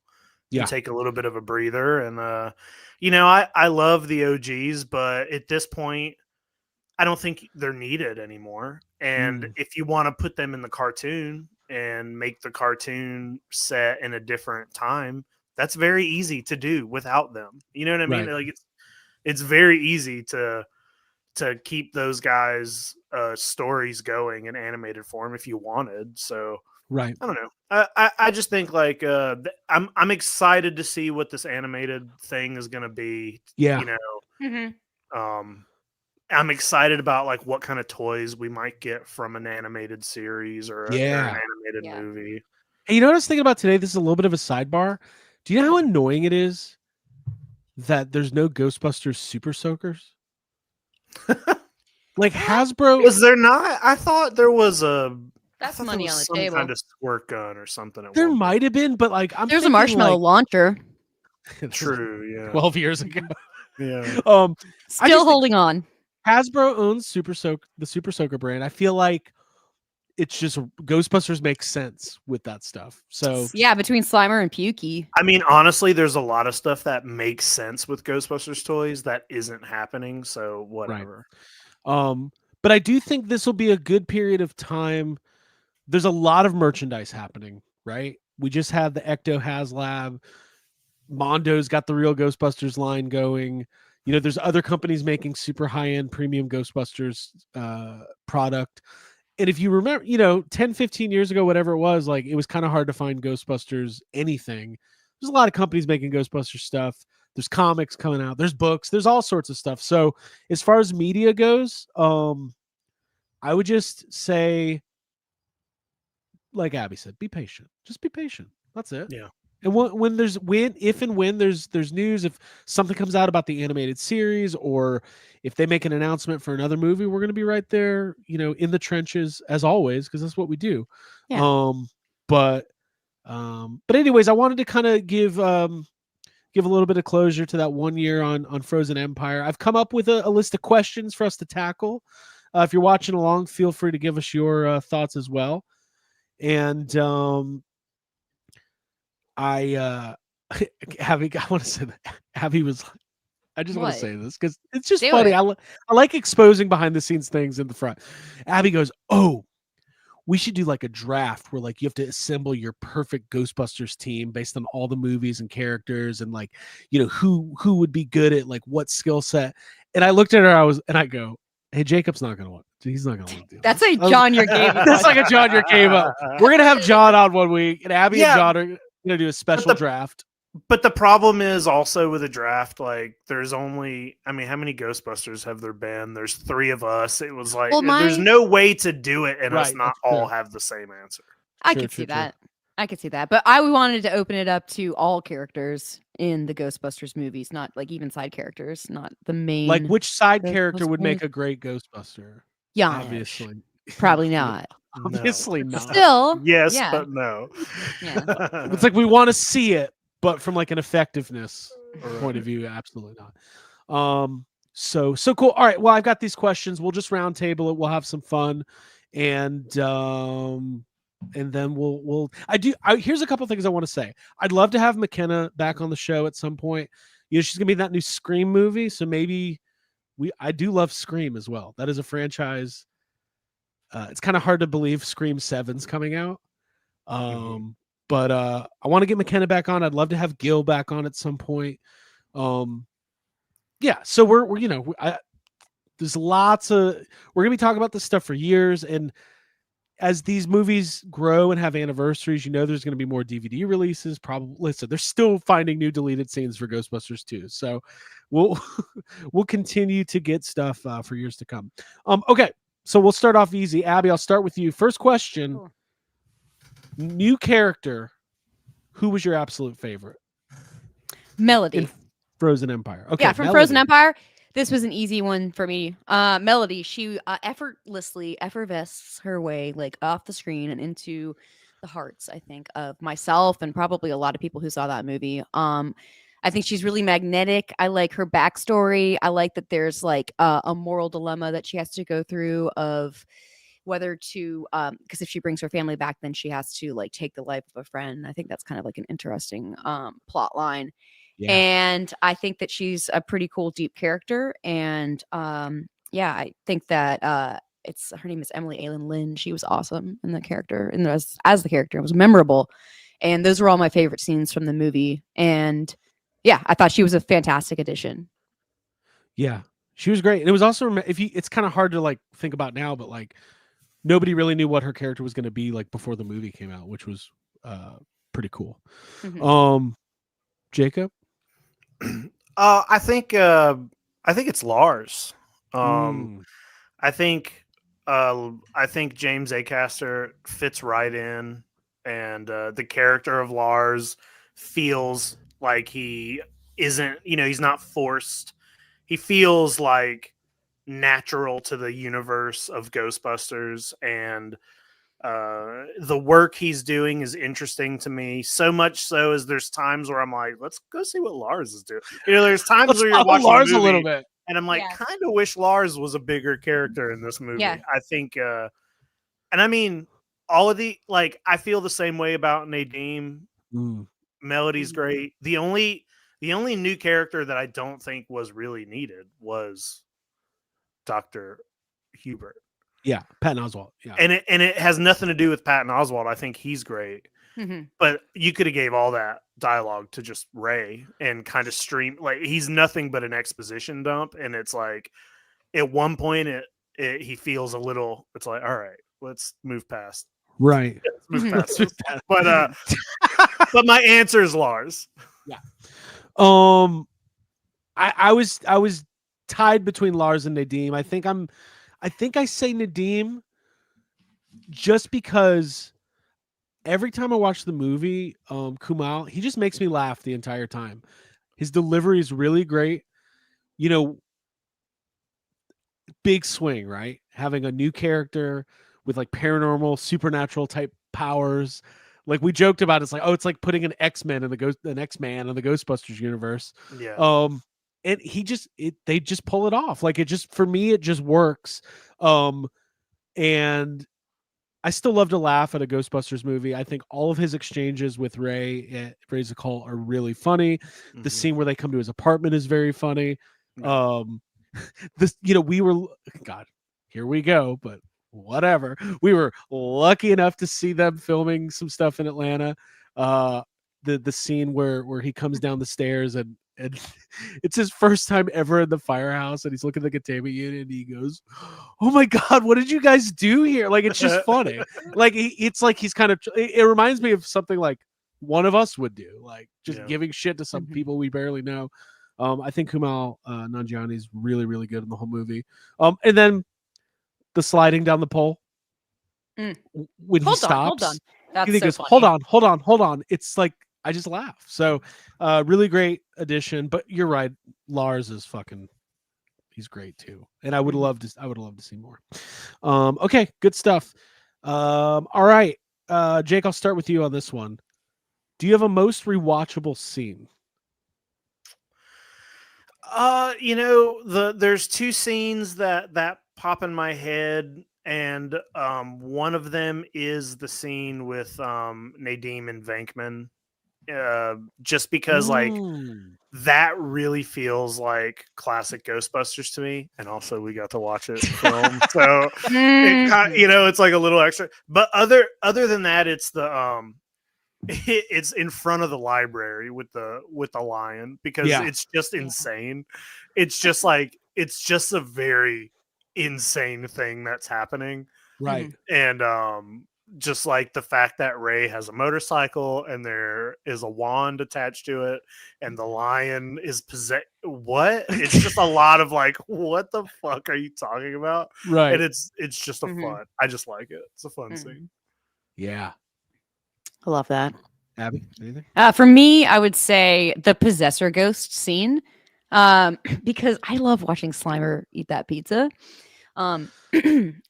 Yeah. And take a little bit of a breather. And you know, I love the OGs, but at this point I don't think they're needed anymore. And if you want to put them in the cartoon and make the cartoon set in a different time, that's very easy to do without them. You know what I mean? Right. Like it's very easy to keep those guys' stories going in animated form if you wanted. So Right. I don't know. I just think like I'm excited to see what this animated thing is going to be. Yeah. You know, I'm excited about like what kind of toys we might get from an animated series or an Yeah. animated Yeah. movie. Hey, you know what I was thinking about today? This is a little bit of a sidebar. Do you know how annoying it is that there's no Ghostbusters Super Soakers? Like Hasbro, Was there not? I thought there was a. I That's thought there money was on the some table. kind of squirt gun or something. At there one might have been, but like I'm There's a thinking, marshmallow like, launcher. point. True. Yeah. 12 years ago. Yeah. I Still just think holding on. Hasbro owns the Super Soaker brand. I feel like it's just Ghostbusters makes sense with that stuff. So Yeah, between Slimer and Pukey. I mean, honestly, there's a lot of stuff that makes sense with Ghostbusters toys that isn't happening. So whatever. but I do think this will be a good period of time. There's a lot of merchandise happening, right? We just had the Ecto HasLab. Mondo's got the real Ghostbusters line going. You know, there's other companies making super high-end premium Ghostbusters product. And if you remember, 10, 15 years ago, whatever it was, like it was kind of hard to find Ghostbusters anything. There's a lot of companies making Ghostbusters stuff. There's comics coming out. There's books. There's all sorts of stuff. So as far as media goes, I would just say, like Abby said, be patient. Just be patient. That's it. Yeah. And if and when there's news, if something comes out about the animated series, or if they make an announcement for another movie, we're going to be right there, in the trenches as always, because that's what we do. Yeah. But anyways, I wanted to kind of give a little bit of closure to that 1 year on Frozen Empire. I've come up with a list of questions for us to tackle. If you're watching along, feel free to give us your thoughts as well. And Abby, I want to say that Abby was. I just want to What? say this because it's just Do funny. it. I like exposing behind the scenes things in the front. Abby goes, "Oh, we should do like a draft where like you have to assemble your perfect Ghostbusters team based on all the movies and characters and like who would be good at like what skill set." And I looked at her, I go, "Hey, Jacob's not gonna want. He's not gonna want to do That's this." a John your game. That's like a John your game up. We're gonna have John on 1 week, and Abby and Yeah. John are gonna do a special draft. But the problem is also with a draft, like there's only, I mean, how many Ghostbusters have there been? There's 3 of us. It was like, Well, there's no way to do it and us Right, not that's true. all have the same answer. I True, could true, see true. that. I could see that. But I wanted to open it up to all characters in the Ghostbusters movies, not like even side characters, not the main. Like which side Ghostbusters character would make movies. a great Ghostbuster? Yanush. Obviously, Probably not. No. obviously not. Still, Yes, yeah. but no. Yeah. It's like we want to see it, but from like an effectiveness point of view, absolutely not. So cool. All right. Well, I've got these questions. We'll just round table it. We'll have some fun, and then here's a couple things I want to say. I'd love to have McKenna back on the show at some point. She's gonna be in that new Scream movie, so maybe I do love Scream as well. That is a franchise. It's kind of hard to believe Scream 7's coming out. But I want to get McKenna back on. I'd love to have Gil back on at some point. Yeah, so there's lots of, we're gonna be talking about this stuff for years, and as these movies grow and have anniversaries, there's going to be more DVD releases. Probably, so they're still finding new deleted scenes for Ghostbusters 2. So we'll continue to get stuff for years to come. Okay, so we'll start off easy. Abby, I'll start with you. First question: Cool. New character. Who was your absolute favorite? Melody. In Frozen Empire. Okay, Yeah, from Melody. Frozen Empire. This was an easy one for me. Melody, she effortlessly effervesces her way like off the screen and into the hearts, I think, of myself and probably a lot of people who saw that movie. I think she's really magnetic. I like her backstory. I like that there's like a moral dilemma that she has to go through of whether to because if she brings her family back, then she has to like take the life of a friend. I think that's kind of like an interesting plot line. Yeah. And I think that she's a pretty cool, deep character. And I think that her name is Emily Aylin Lynn. She was awesome in the character, and as the character, it was memorable. And those were all my favorite scenes from the movie. And yeah, I thought she was a fantastic addition. Yeah, she was great. And it was also it's kind of hard to like think about now, but like nobody really knew what her character was going to be like before the movie came out, which was pretty cool. Mm-hmm. Jacob. I think it's Lars. Mm. I think James Acaster fits right in, and the character of Lars feels like he isn't, he's not forced. He feels like natural to the universe of Ghostbusters, and the work he's doing is interesting to me. So much so as there's times where I'm like, let's go see what Lars is doing. There's times Let's where you're follow watching Lars the a little movie, bit. and I'm like, Yeah. kind of wish Lars was a bigger character in this movie. Yeah. I think, and I mean, all of the I feel the same way about Nadim. Mm. Melody's great. The only new character that I don't think was really needed was Dr. Hubert. Yeah, Patton Oswalt. Yeah, And it has nothing to do with Patton Oswalt. I think he's great. But you could have gave all that dialogue to just Ray and kind of stream, he's nothing but an exposition dump, and it's like at one point he feels a little, it's like, all right, let's move past. right. Let's move past this. But my answer is Lars. Yeah. I was tied between Lars and Nadim. I think I say Nadim just because every time I watch the movie, Kumail, he just makes me laugh the entire time. His delivery is really great. Big swing, right? Having a new character with paranormal, supernatural type powers. Like we joked about, it's like putting an X-Men in an X-Man in the Ghostbusters universe. Yeah. And they just pull it off. For me, it just works. And I still love to laugh at a Ghostbusters movie. I think all of his exchanges with Ray at Ray's Call are really funny. The scene where they come to his apartment is very funny. Yeah. We were, God, here we go, but whatever. We were lucky enough to see them filming some stuff in Atlanta. The scene where he comes down the stairs and it's his first time ever in the firehouse, and he's looking at the containment unit, and he goes, "Oh my God, what did you guys do here?" It's just funny. It's like he's kind of. It reminds me of something like one of us would do, giving shit to some people we barely know. I think Kumail Nanjiani is really, really good in the whole movie. And then the sliding down the pole when he stops. Hold on. That's he so goes, funny. hold on. It's like I just laugh. So, really great addition. But you're right, Lars is he's great too. And I would love to see more. Okay, good stuff. All right, Jake, I'll start with you on this one. Do you have a most rewatchable scene? There's two scenes that pop in my head, and one of them is the scene with Nadim and Venkman. Just because that really feels like classic Ghostbusters to me, and also we got to watch it film, so it's like a little extra. But other than that, it's the it's in front of the library with the lion, because it's just insane. It's just a very insane thing that's happening, right? And just like the fact that Ray has a motorcycle and there is a wand attached to it, and the lion is what? It's just a lot of what the fuck are you talking about? Right. And it's just a fun. I just like it. It's a fun scene. Yeah. I love that. Abby, anything? For me, I would say the possessor ghost scene, because I love watching Slimer eat that pizza. I think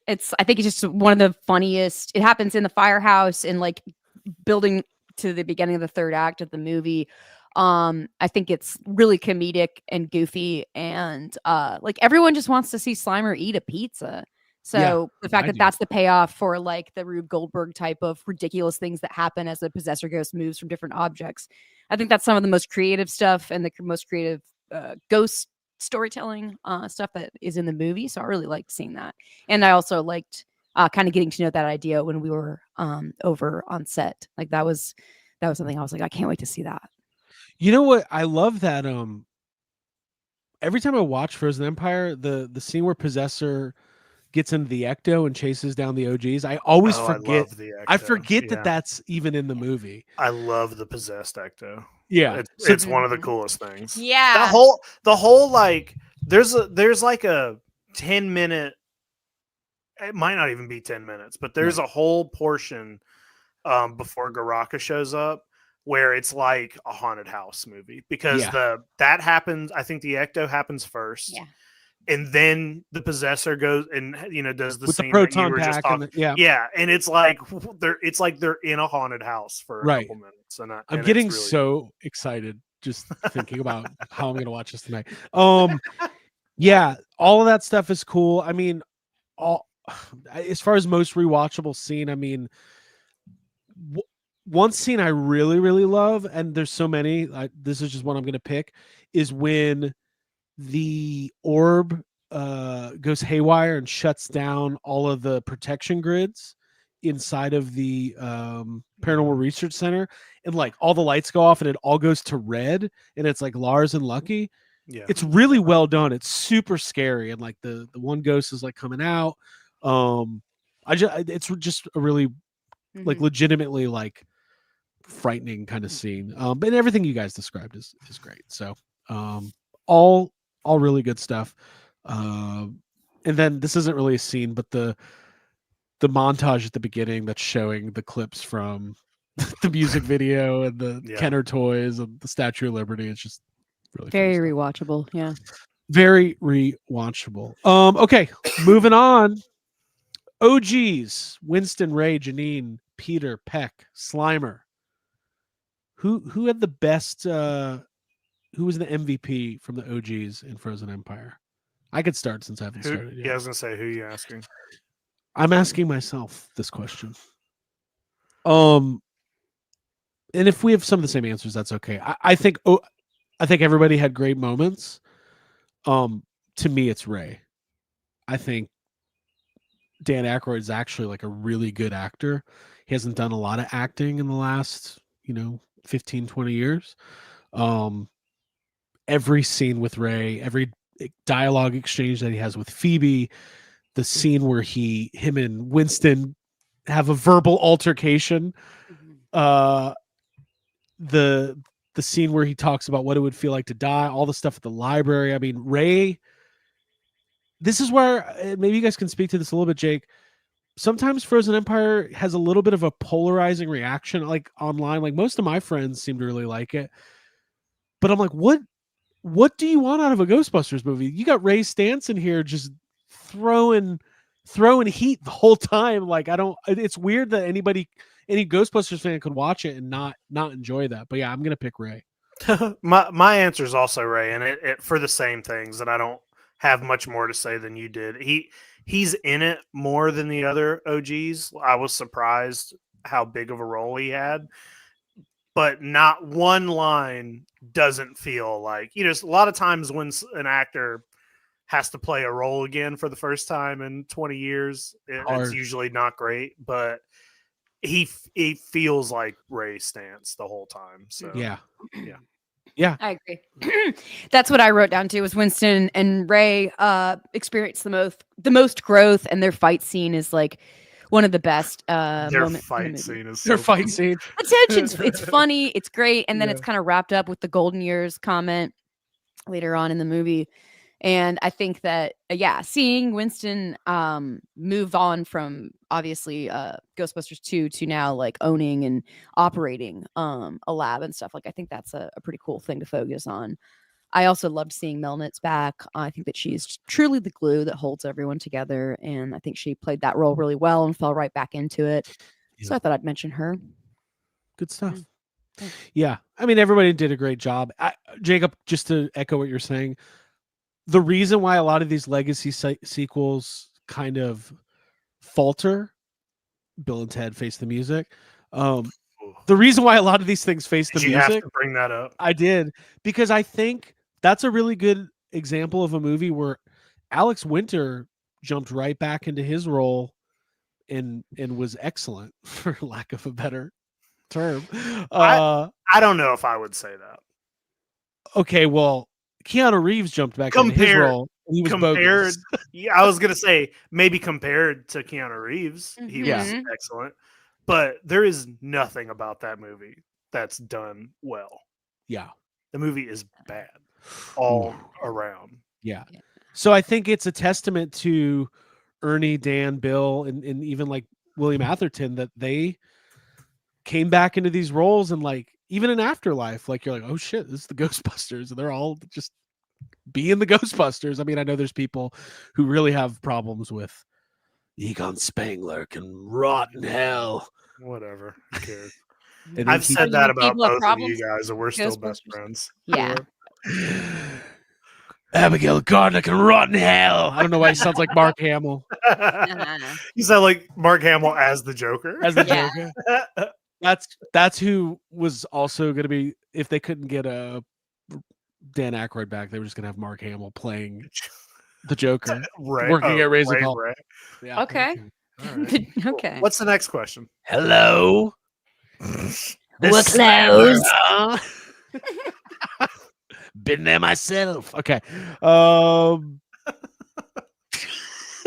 it's just one of the funniest. It happens in the firehouse and building to the beginning of the third act of the movie. I think it's really comedic and goofy, and everyone just wants to see Slimer eat a pizza. So the fact that that's the payoff for the Rube Goldberg type of ridiculous things that happen as the possessor ghost moves from different objects. I think that's some of the most creative stuff and the most creative ghost storytelling stuff that is in the movie. So I really liked seeing that. And I also liked kind of getting to know that idea when we were over on set. That was something I was like, I can't wait to see that. You know what? I love that. Every time I watch Frozen Empire, the scene where Possessor gets into the Ecto and chases down the OGs, I always forget. I forget that that's even in the movie. I love the possessed Ecto. Yeah, it's one of the coolest things. Yeah, the whole there's a 10-minute. It might not even be 10 minutes, but there's a whole portion before Garaka shows up where it's like a haunted house movie because that happens. I think the ecto happens first. Yeah. And then the possessor goes and does the with the scene proton that you were just pack talking. And it's like they're in a haunted house for a couple minutes. And I'm and getting it's really so excited just thinking about how I'm going to watch this tonight. Yeah, all of that stuff is cool. I mean, all as far as most rewatchable scene, I mean, one scene I really, really love, and there's so many. This is just one I'm going to pick, is when the orb goes haywire and shuts down all of the protection grids inside of the paranormal research center, and like all the lights go off and it all goes to red, and it's like Lars and Lucky. It's really well done. It's super scary, and like the one ghost is like coming out. It's just a really like legitimately like frightening kind of scene. But everything you guys described is great. So all really good stuff. And then this isn't really a scene, but the montage at the beginning that's showing the clips from the music video and the Kenner toys and the Statue of Liberty. It's just really very rewatchable. Yeah. Very rewatchable. Okay, moving on. OGs: Winston, Ray, Janine, Peter, Peck, Slimer. Who had the best who was the MVP from the OGs in Frozen Empire? I could start since I haven't started yet. Yeah, I was gonna say, who are you asking? I'm asking myself this question. And if we have some of the same answers, that's okay. I think everybody had great moments. To me, it's Ray. I think Dan Aykroyd is actually like a really good actor. He hasn't done a lot of acting in the last, 15, 20 years. Every scene with Ray, every dialogue exchange that he has with Phoebe, the scene where him and Winston have a verbal altercation, the scene where he talks about what it would feel like to die, all the stuff at the library. I mean, Ray, this is where maybe you guys can speak to this a little bit, Jake. Sometimes Frozen Empire has a little bit of a polarizing reaction, like online. Like most of my friends seem to really like it, but I'm like, what do you want out of a Ghostbusters movie? You got Ray Stantz in here just throwing heat the whole time. Like it's weird that any Ghostbusters fan could watch it and not enjoy that. But yeah, I'm gonna pick Ray. my answer is also Ray, and it for the same things, and I don't have much more to say than you did. He's in it more than the other OGs. I was surprised how big of a role he had, but not one line doesn't feel like, a lot of times when an actor has to play a role again for the first time in 20 years, it's usually not great, but he feels like Ray Stantz the whole time. So yeah. I agree. That's what I wrote down too. Was Winston and Ray experienced the most growth, and their fight scene is like one of the best. Their fight scene is their fight scene. It's funny, it's great, and then it's kind of wrapped up with the golden years comment later on in the movie. And I think that seeing Winston move on from obviously Ghostbusters 2 to now like owning and operating a lab and stuff, like I think that's a pretty cool thing to focus on. I also loved seeing Melnitz back. I think that she's truly the glue that holds everyone together, and I think she played that role really well and fell right back into it. So I thought I'd mention her. Good stuff. Yeah, I mean everybody did a great job. Jacob, just to echo what you're saying, the reason why a lot of these legacy sequels kind of falter, Bill and Ted Face the Music. The reason why a lot of these things face the music. You have to bring that up. I did, because I think that's a really good example of a movie where Alex Winter jumped right back into his role and was excellent, for lack of a better term. I don't know if I would say that. Okay, well, Keanu Reeves jumped back into his role. He was bogus. Yeah, I was gonna say maybe compared to Keanu Reeves, he was excellent. But there is nothing about that movie that's done well. Yeah, the movie is bad all around. Yeah. So I think it's a testament to Ernie, Dan, Bill, and even like William Atherton that they came back into these roles, and like even in Afterlife, like you're like, oh shit, this is the Ghostbusters, and they're all just being the Ghostbusters. I mean, I know there's people who really have problems with Egon Spangler can rot in hell. Whatever. Who cares? And I've he- said that about people have both of problems you guys, and we're still best Ghostbusters? friends. Yeah. Abigail Gardner can rot in hell. I don't know why he sounds like Mark Hamill You sound like Mark Hamill as the Joker. as the Yeah. Joker. That's who was also going to be, if they couldn't get a Dan Aykroyd back, they were just going to have Mark Hamill playing the Joker, Right. working at Raising right, Hall. right. Yeah. Okay. All right. Okay. What's the next question? Hello. We're This slammer, closed. huh? Been there myself. Okay.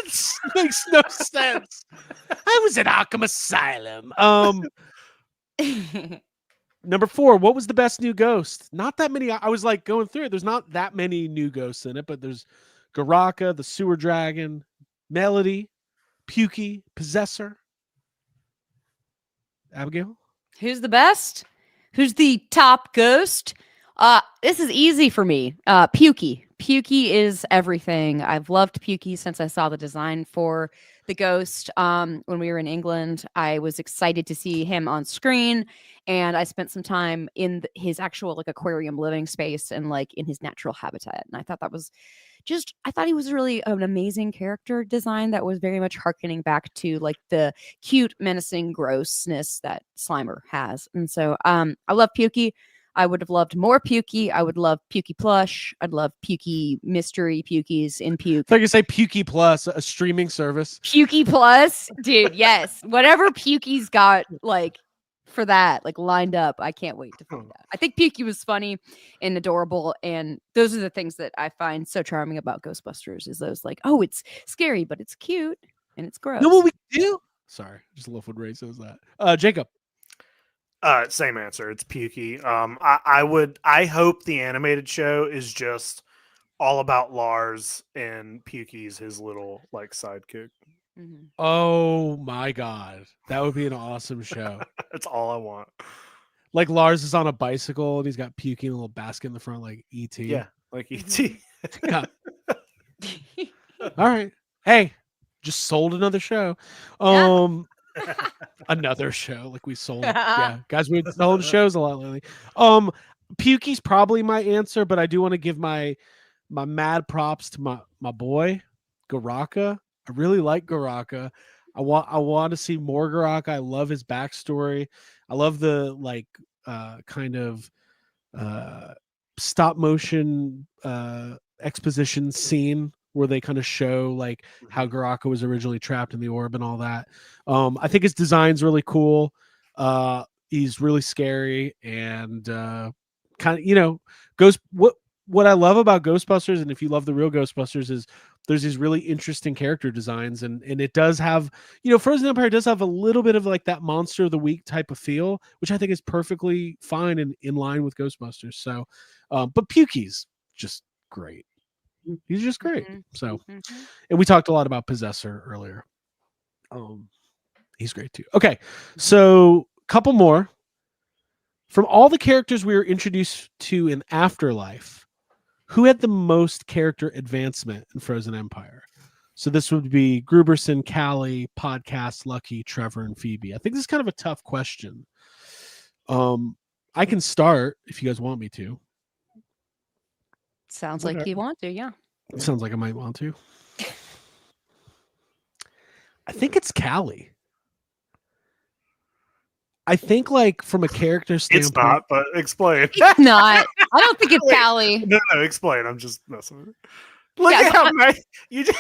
This makes no sense. I was at Arkham Asylum. Number 4, what was the best new ghost? Not that many. I was like going through it. There's not that many new ghosts in it, but there's Garaka, the Sewer Dragon, Melody, Pukey, Possessor. Abigail? Who's the best? Who's the top ghost? This is easy for me. Pukey. Pukey is everything. I've loved Pukey since I saw the design for the ghost. When we were in England, I was excited to see him on screen, and I spent some time in his actual like aquarium living space and like in his natural habitat. And I thought that was I thought he was really an amazing character design that was very much harkening back to like the cute, menacing grossness that Slimer has. And so I love Pukey. I would have loved more Pukey. I would love Pukey plush. I'd love Pukey mystery Pukeys in Puke. If I could say Pukey Plus, a streaming service. Pukey plus, dude, yes. Whatever Pukey's got like for that, like lined up, I can't wait to find out. I think Pukey was funny and adorable, and those are the things that I find so charming about Ghostbusters is those like, oh, it's scary, but it's cute and it's gross. You know what we do? Sorry, just love when Ray says that. Jacob. Same answer. It's Pukey. I hope the animated show is just all about Lars and Pukey's his little like sidekick. Mhm. Oh my God, that would be an awesome show. That's all I want. Like Lars is on a bicycle and he's got Pukey in a little basket in the front, like ET. Yeah, like ET. Yeah. All right. Hey, just sold another show. Another show. Like we sold. Yeah, guys, we've been selling shows a lot lately. Pukey's probably my answer, but I do want to give my mad props to my boy Garaka. I really like Garaka. I want to see more Garaka. I love his backstory. I love the like kind of stop motion exposition scene where they kind of show like how Garaka was originally trapped in the orb and all that. I think his design's really cool. He's really scary and kind of, you know, what I love about Ghostbusters, and if you love the real Ghostbusters, is there's these really interesting character designs, and it does have, you know, Frozen Empire does have a little bit of like that Monster of the Week type of feel, which I think is perfectly fine and in line with Ghostbusters. So, but Pukey's just great. He's just great. So, and we talked a lot about Possessor earlier. He's great too. Okay, so couple more. From all the characters we were introduced to in Afterlife, who had the most character advancement in Frozen Empire? So this would be Gruberson, Callie, Podcast, Lucky, Trevor, and Phoebe. I think this is kind of a tough question. I can start if you guys want me to. Sounds like you want to, yeah. It sounds like I might want to. I think it's Callie. I think, like, from a character standpoint, It's not, but explain. It's not. I don't think it's Wait. Callie. No, explain. I'm just messing with it. Look Yeah, at how nice you just.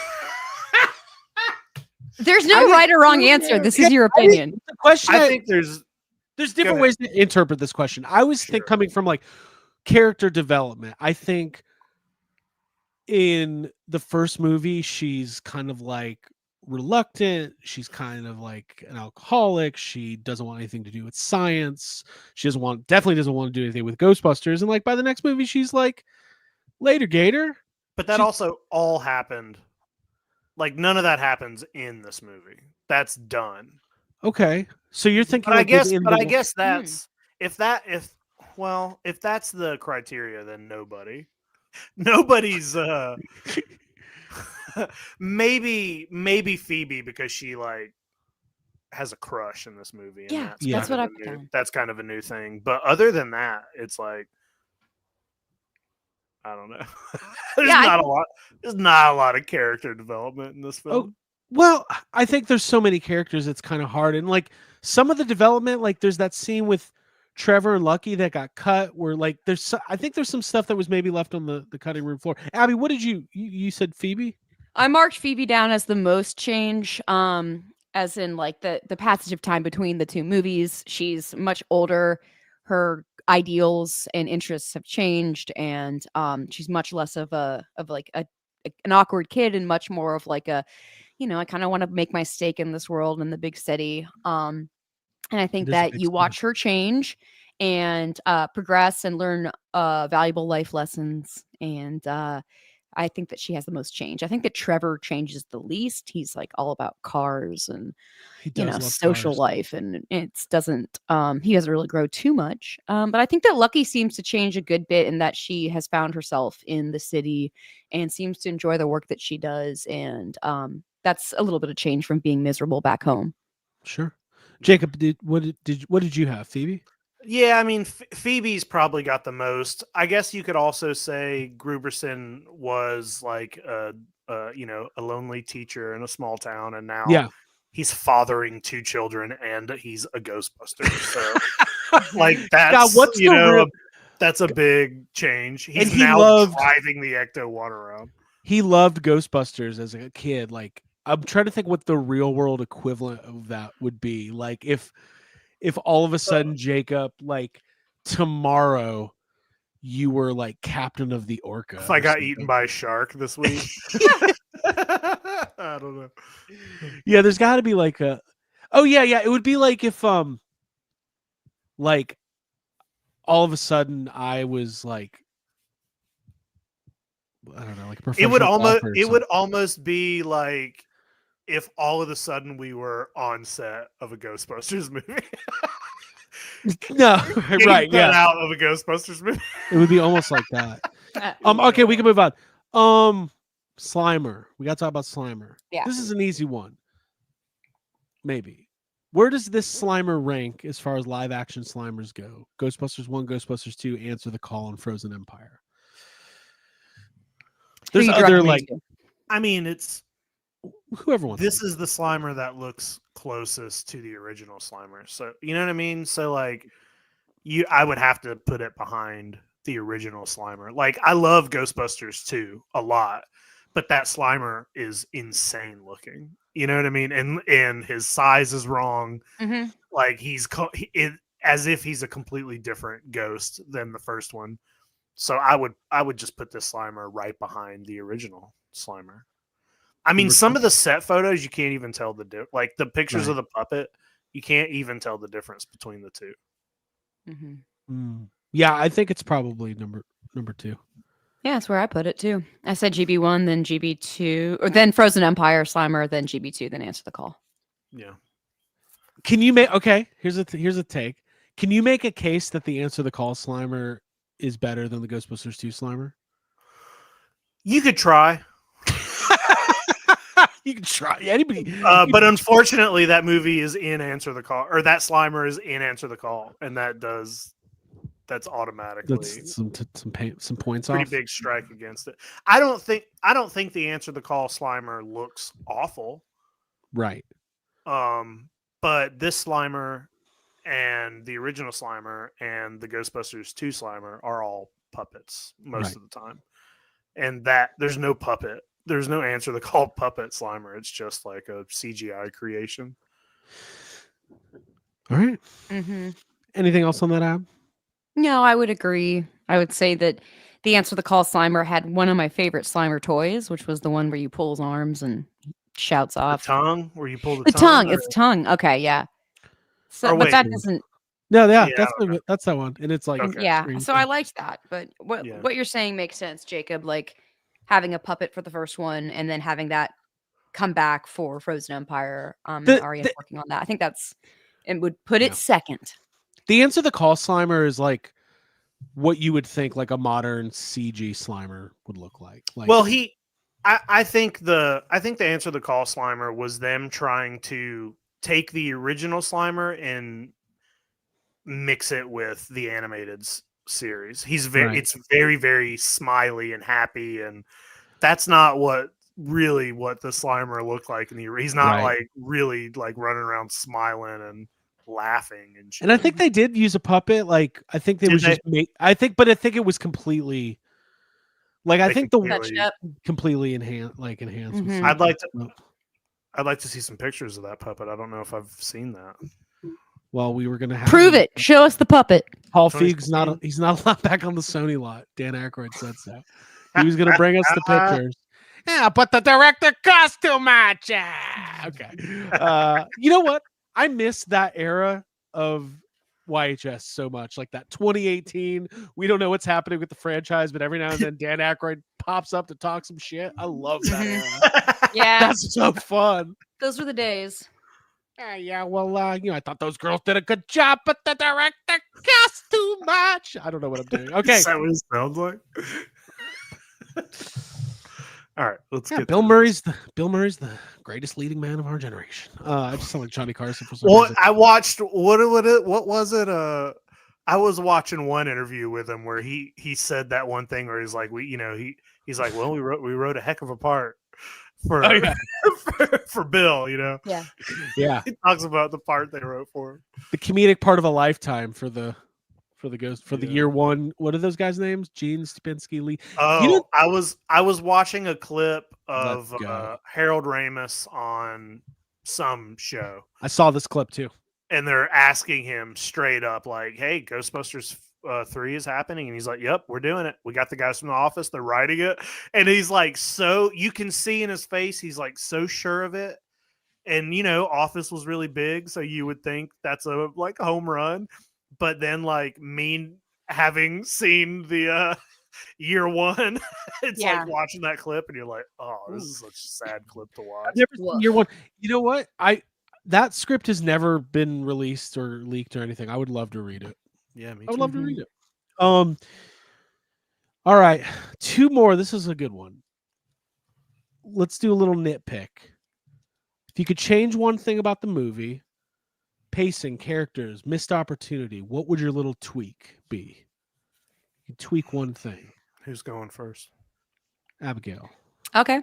There's no right or wrong answer. This is your opinion. the question. I think there's different ahead. ways to interpret this question. I was Sure. coming from like character development. I think in the first movie, she's kind of like reluctant. She's kind of like an alcoholic. She doesn't want anything to do with science. She definitely doesn't want to do anything with Ghostbusters. And like by the next movie, she's like, later, Gator. But that also all happened. Like none of that happens in this movie. That's done. Okay, so you're thinking But I like guess, within but the I guess that's if that's the criteria, then nobody's maybe Phoebe because she like has a crush in this movie, and Yeah, that's Yeah. that's what I put new, down. that's kind of a new thing. But other than that, it's like I don't know. There's Yeah, not a lot. There's not a lot of character development in this Oh, film. well, I think there's so many characters it's kind of hard, and like some of the development, like there's that scene with Trevor and Lucky that got cut, where like I think there's some stuff that was maybe left on the cutting room floor. Abby, what did you said Phoebe? I marked Phoebe down as the most change. As in like the passage of time between the two movies. She's much older. Her ideals and interests have changed, and she's much less of an awkward kid and much more of like a, I kind of want to make my stake in this world in the big city. And I It think is a that big you city. watch her change and progress and learn valuable life lessons. And I think that she has the most change. I think that Trevor changes the least. He's like all about cars and He does love social cars. life, and he doesn't really grow too much. But I think that Lucky seems to change a good bit in that she has found herself in the city and seems to enjoy the work that she does, and that's a little bit of change from being miserable back home. Sure. Jacob, what did you have, Phoebe? Yeah, I mean, Phoebe's probably got the most. I guess you could also say Gruberson was like a lonely teacher in a small town, and now Yeah. he's fathering 2 children and he's a Ghostbuster. So, like that's God, what's the real? that's a big change. He's he now loved- driving the Ecto one around. He loved Ghostbusters as a kid. Like I'm trying to think what the real world equivalent of that would be. Like if all of a sudden Jacob, like tomorrow, you were like captain of the Orca. If I or got something. eaten by a shark this week, I don't know. Yeah, there's got to be like a. Oh yeah, yeah. It would be like if like all of a sudden I was like, I don't know, like a It would professional golfer or something. almost be like if all of a sudden we were on set of a Ghostbusters movie. No, Getting right? cut Yeah, out of a Ghostbusters movie. it would be almost like that. Okay, we can move on. Slimer. We got to talk about Slimer. Yeah. This is an easy one. Maybe. Where does this Slimer rank as far as live action Slimers go? Ghostbusters 1, Ghostbusters 2, Answer the Call, and Frozen Empire. Who There's you other recommend like to? I mean, it's whoever wants. this is the Slimer that looks closest to the original Slimer. So you know what I mean? So like I would have to put it behind the original Slimer. Like I love Ghostbusters 2 a lot, but that Slimer is insane looking. You know what I mean? And his size is wrong. Mhm. Like as if he's a completely different ghost than the first one. So I would just put this Slimer right behind the original Slimer. I mean, some of the set photos you can't even tell like the pictures Right. of the puppet, you can't even tell the difference between the two. Mhm. Yeah, I think it's probably number 2. Yeah, that's where I put it too. I said GB1, then GB2, or then Frozen Empire, Slimer, then GB2, then Answer the Call. Yeah. Can you make here's a take. Can you make a case that the Answer the Call Slimer is better than the Ghostbusters 2 Slimer? You could try. You can try. Anybody. But unfortunately, that movie is in Answer the Call, or that Slimer is in Answer the Call, and that's automatically That's some points pretty off. big strike against it. I don't think the Answer the Call Slimer looks awful. Right. But this Slimer and the original Slimer and the Ghostbusters 2 Slimer are all puppets most of the time. And that there's no puppet. There's no Answer the Call puppet Slimer. It's just like a CGI creation. All right. Mm-hmm. Anything else on that, Ab? No, I would agree. I would say that the Answer the Call Slimer had one of my favorite Slimer toys, which was the one where you pull his arms and shouts off. The tongue, where you pull The tongue. or- It's tongue. Okay, yeah. So, Or but wait. that doesn't. No, yeah, Yeah, that's that one. And it's like Okay. Yeah. screen So thing. I liked that. But what Yeah. what you're saying makes sense, Jacob. Like having a puppet for the first one and then having that come back for Frozen Empire. The- Aria's the- working on that. I think that's it would put it Yeah. second. The answer to the call Slimer is like what you would think like a modern CG Slimer would look like. Well, I think the answer to the call Slimer was them trying to take the original Slimer and mix it with the animated series. It's very, very smiley and happy, and that's not what the Slimer looked like in the. He's not like really like running around smiling and laughing and shit. And I think they did use a puppet. Like I think they was just made. I think it was completely. Like I think Touched up. completely enhanced. Mhm. I'd like to see some pictures of that puppet. I don't know if I've seen that. Well, we were gonna have Prove it. Show us the puppet. Paul Feig's he's not allowed back on the Sony lot. Dan Aykroyd said so. He was gonna bring us the pictures. Yeah, but the director costume match. Yeah. Okay. You know what? I miss that era of YHS so much. Like that 2018. We don't know what's happening with the franchise, but every now and then Dan Aykroyd pops up to talk some shit. I love that era. Yeah. That's so fun. Those were the days. Yeah, well, I thought those girls did a good job, but the director cost too much. I don't know what I'm doing. Okay. Is that what it sounds like? All right, let's get Bill Murray's the greatest leading man of our generation. I just sound like Johnny Carson for some Well, reason. I watched what was it? I was watching one interview with him where he said that one thing where he's like, he's like, well, we wrote a heck of a part for for Bill, Yeah. Yeah. He talks about the part they wrote for him. The comedic part of a lifetime for the ghost for the year one. What are those guys' names? Gene Stupinski, Lee. Oh, I was watching a clip of Let's go. Harold Ramis on some show. I saw this clip too. And they're asking him straight up, like, "Hey, Ghostbusters 3 is happening," and he's like, "Yep, we're doing it. We got the guys from the office. They're writing it," and he's like, so you can see in his face, he's like so sure of it. And Office was really big, so you would think that's a home run. But then, having seen the year one, it's like watching that clip, and you're like, "Oh, this is such a sad clip to watch." I've never seen year one. You know what? That script has never been released or leaked or anything. I would love to read it. Yeah, me too. I would love to read it. All right, 2 more. This is a good one. Let's do a little nitpick. If you could change one thing about the movie, pacing, characters, missed opportunity, what would your little tweak be? You tweak one thing. Who's going first? Abigail. Okay.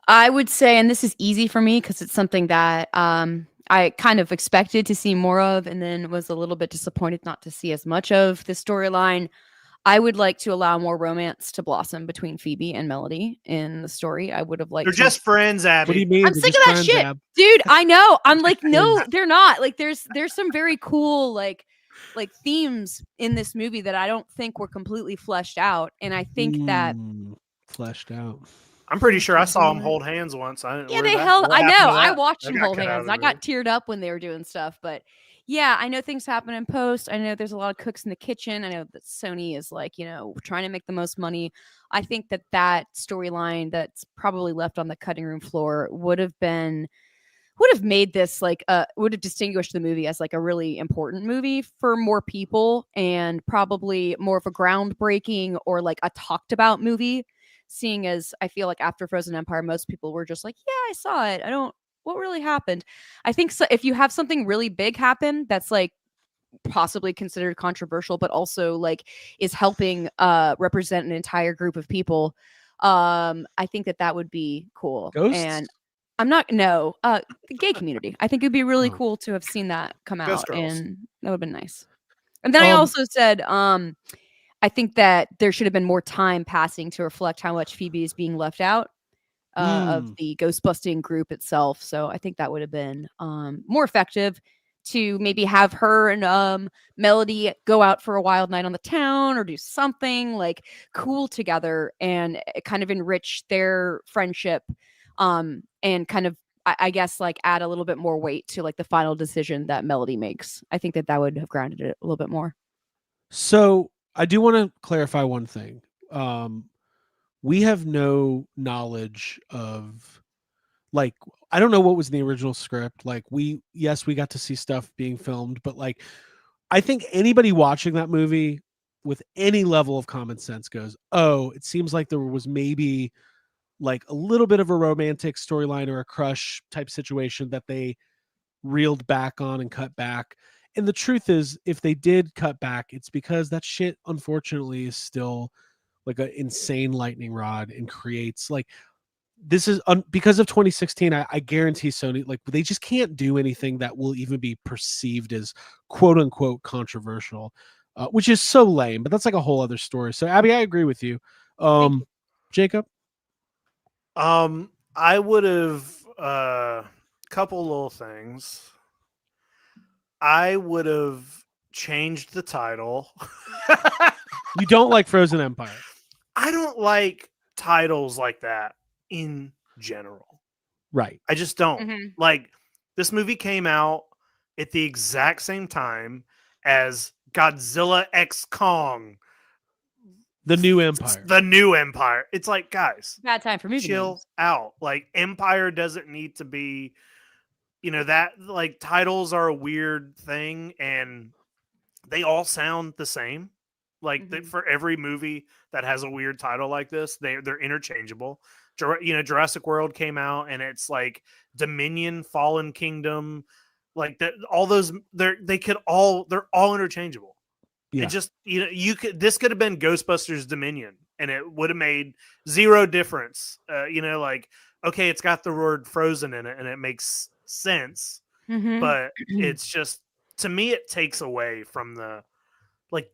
I would say, and this is easy for me because it's something that I kind of expected to see more of and then was a little bit disappointed not to see as much of the storyline. I would like to allow more romance to blossom between Phoebe and Melody in the story. I would have liked They're just friends, Abby. What do you mean? I'm sick of that shit. Dude, I know. I'm like, no, they're not. Like there's some very cool like themes in this movie that I don't think were completely fleshed out. And I think that fleshed out. I'm pretty sure I saw them hold hands once. They held. I know. I watched them hold hands. I got teared up when they were doing stuff. But yeah, I know things happen in post. I know there's a lot of cooks in the kitchen. I know that Sony is trying to make the most money. I think that storyline that's probably left on the cutting room floor would have made this would have distinguished the movie as a really important movie for more people and probably more of a groundbreaking or a talked about movie. Seeing as I feel like after Frozen Empire, most people were just like, yeah, I saw it. What really happened? I think so, if you have something really big happen, that's possibly considered controversial, but also is helping represent an entire group of people. I think that would be cool. Ghosts? And I'm not, the gay community. I think it'd be really cool to have seen that come out, and that would have been nice. And then I also said, I think that there should have been more time passing to reflect how much Phoebe is being left out of the ghost busting group itself. So I think that would have been more effective to maybe have her and Melody go out for a wild night on the town or do something cool together and kind of enrich their friendship and kind of, I guess, add a little bit more weight to the final decision that Melody makes. I think that would have grounded it a little bit more. So I do want to clarify one thing. we have no knowledge of, like, I don't know what was in the original script. Like, yes, we got to see stuff being filmed, but like, I think anybody watching that movie with any level of common sense goes, oh, it seems like there was maybe like a little bit of a romantic storyline or a crush type situation that they reeled back on and cut back. And the truth is, if they did cut back, it's because that shit, unfortunately, is still like an insane lightning rod and creates like, this is because of 2016. I guarantee Sony, like, they just can't do anything that will even be perceived as quote unquote controversial, which is so lame. But that's like a whole other story. So, Abby, I agree with you. Jacob, I would have couple little things. I would have changed the title. you don't like Frozen Empire. I don't like titles like that in general. Right. I just don't. Mm-hmm. Like, this movie came out at the exact same time as Godzilla X Kong, The New Empire. The New Empire. It's like, guys, Bad time for movie chill names. out. Like, Empire doesn't need to be, that, like, titles are a weird thing and they all sound the same. Like, for every movie that has a weird title like this, they're interchangeable. Jurassic World came out and it's like Dominion, Fallen Kingdom, like that. All those they're all interchangeable. Yeah. It just, this could have been Ghostbusters Dominion and it would have made zero difference. Like, okay, it's got the word frozen in it and it makes sense, but it's just, to me, it takes away from the, like,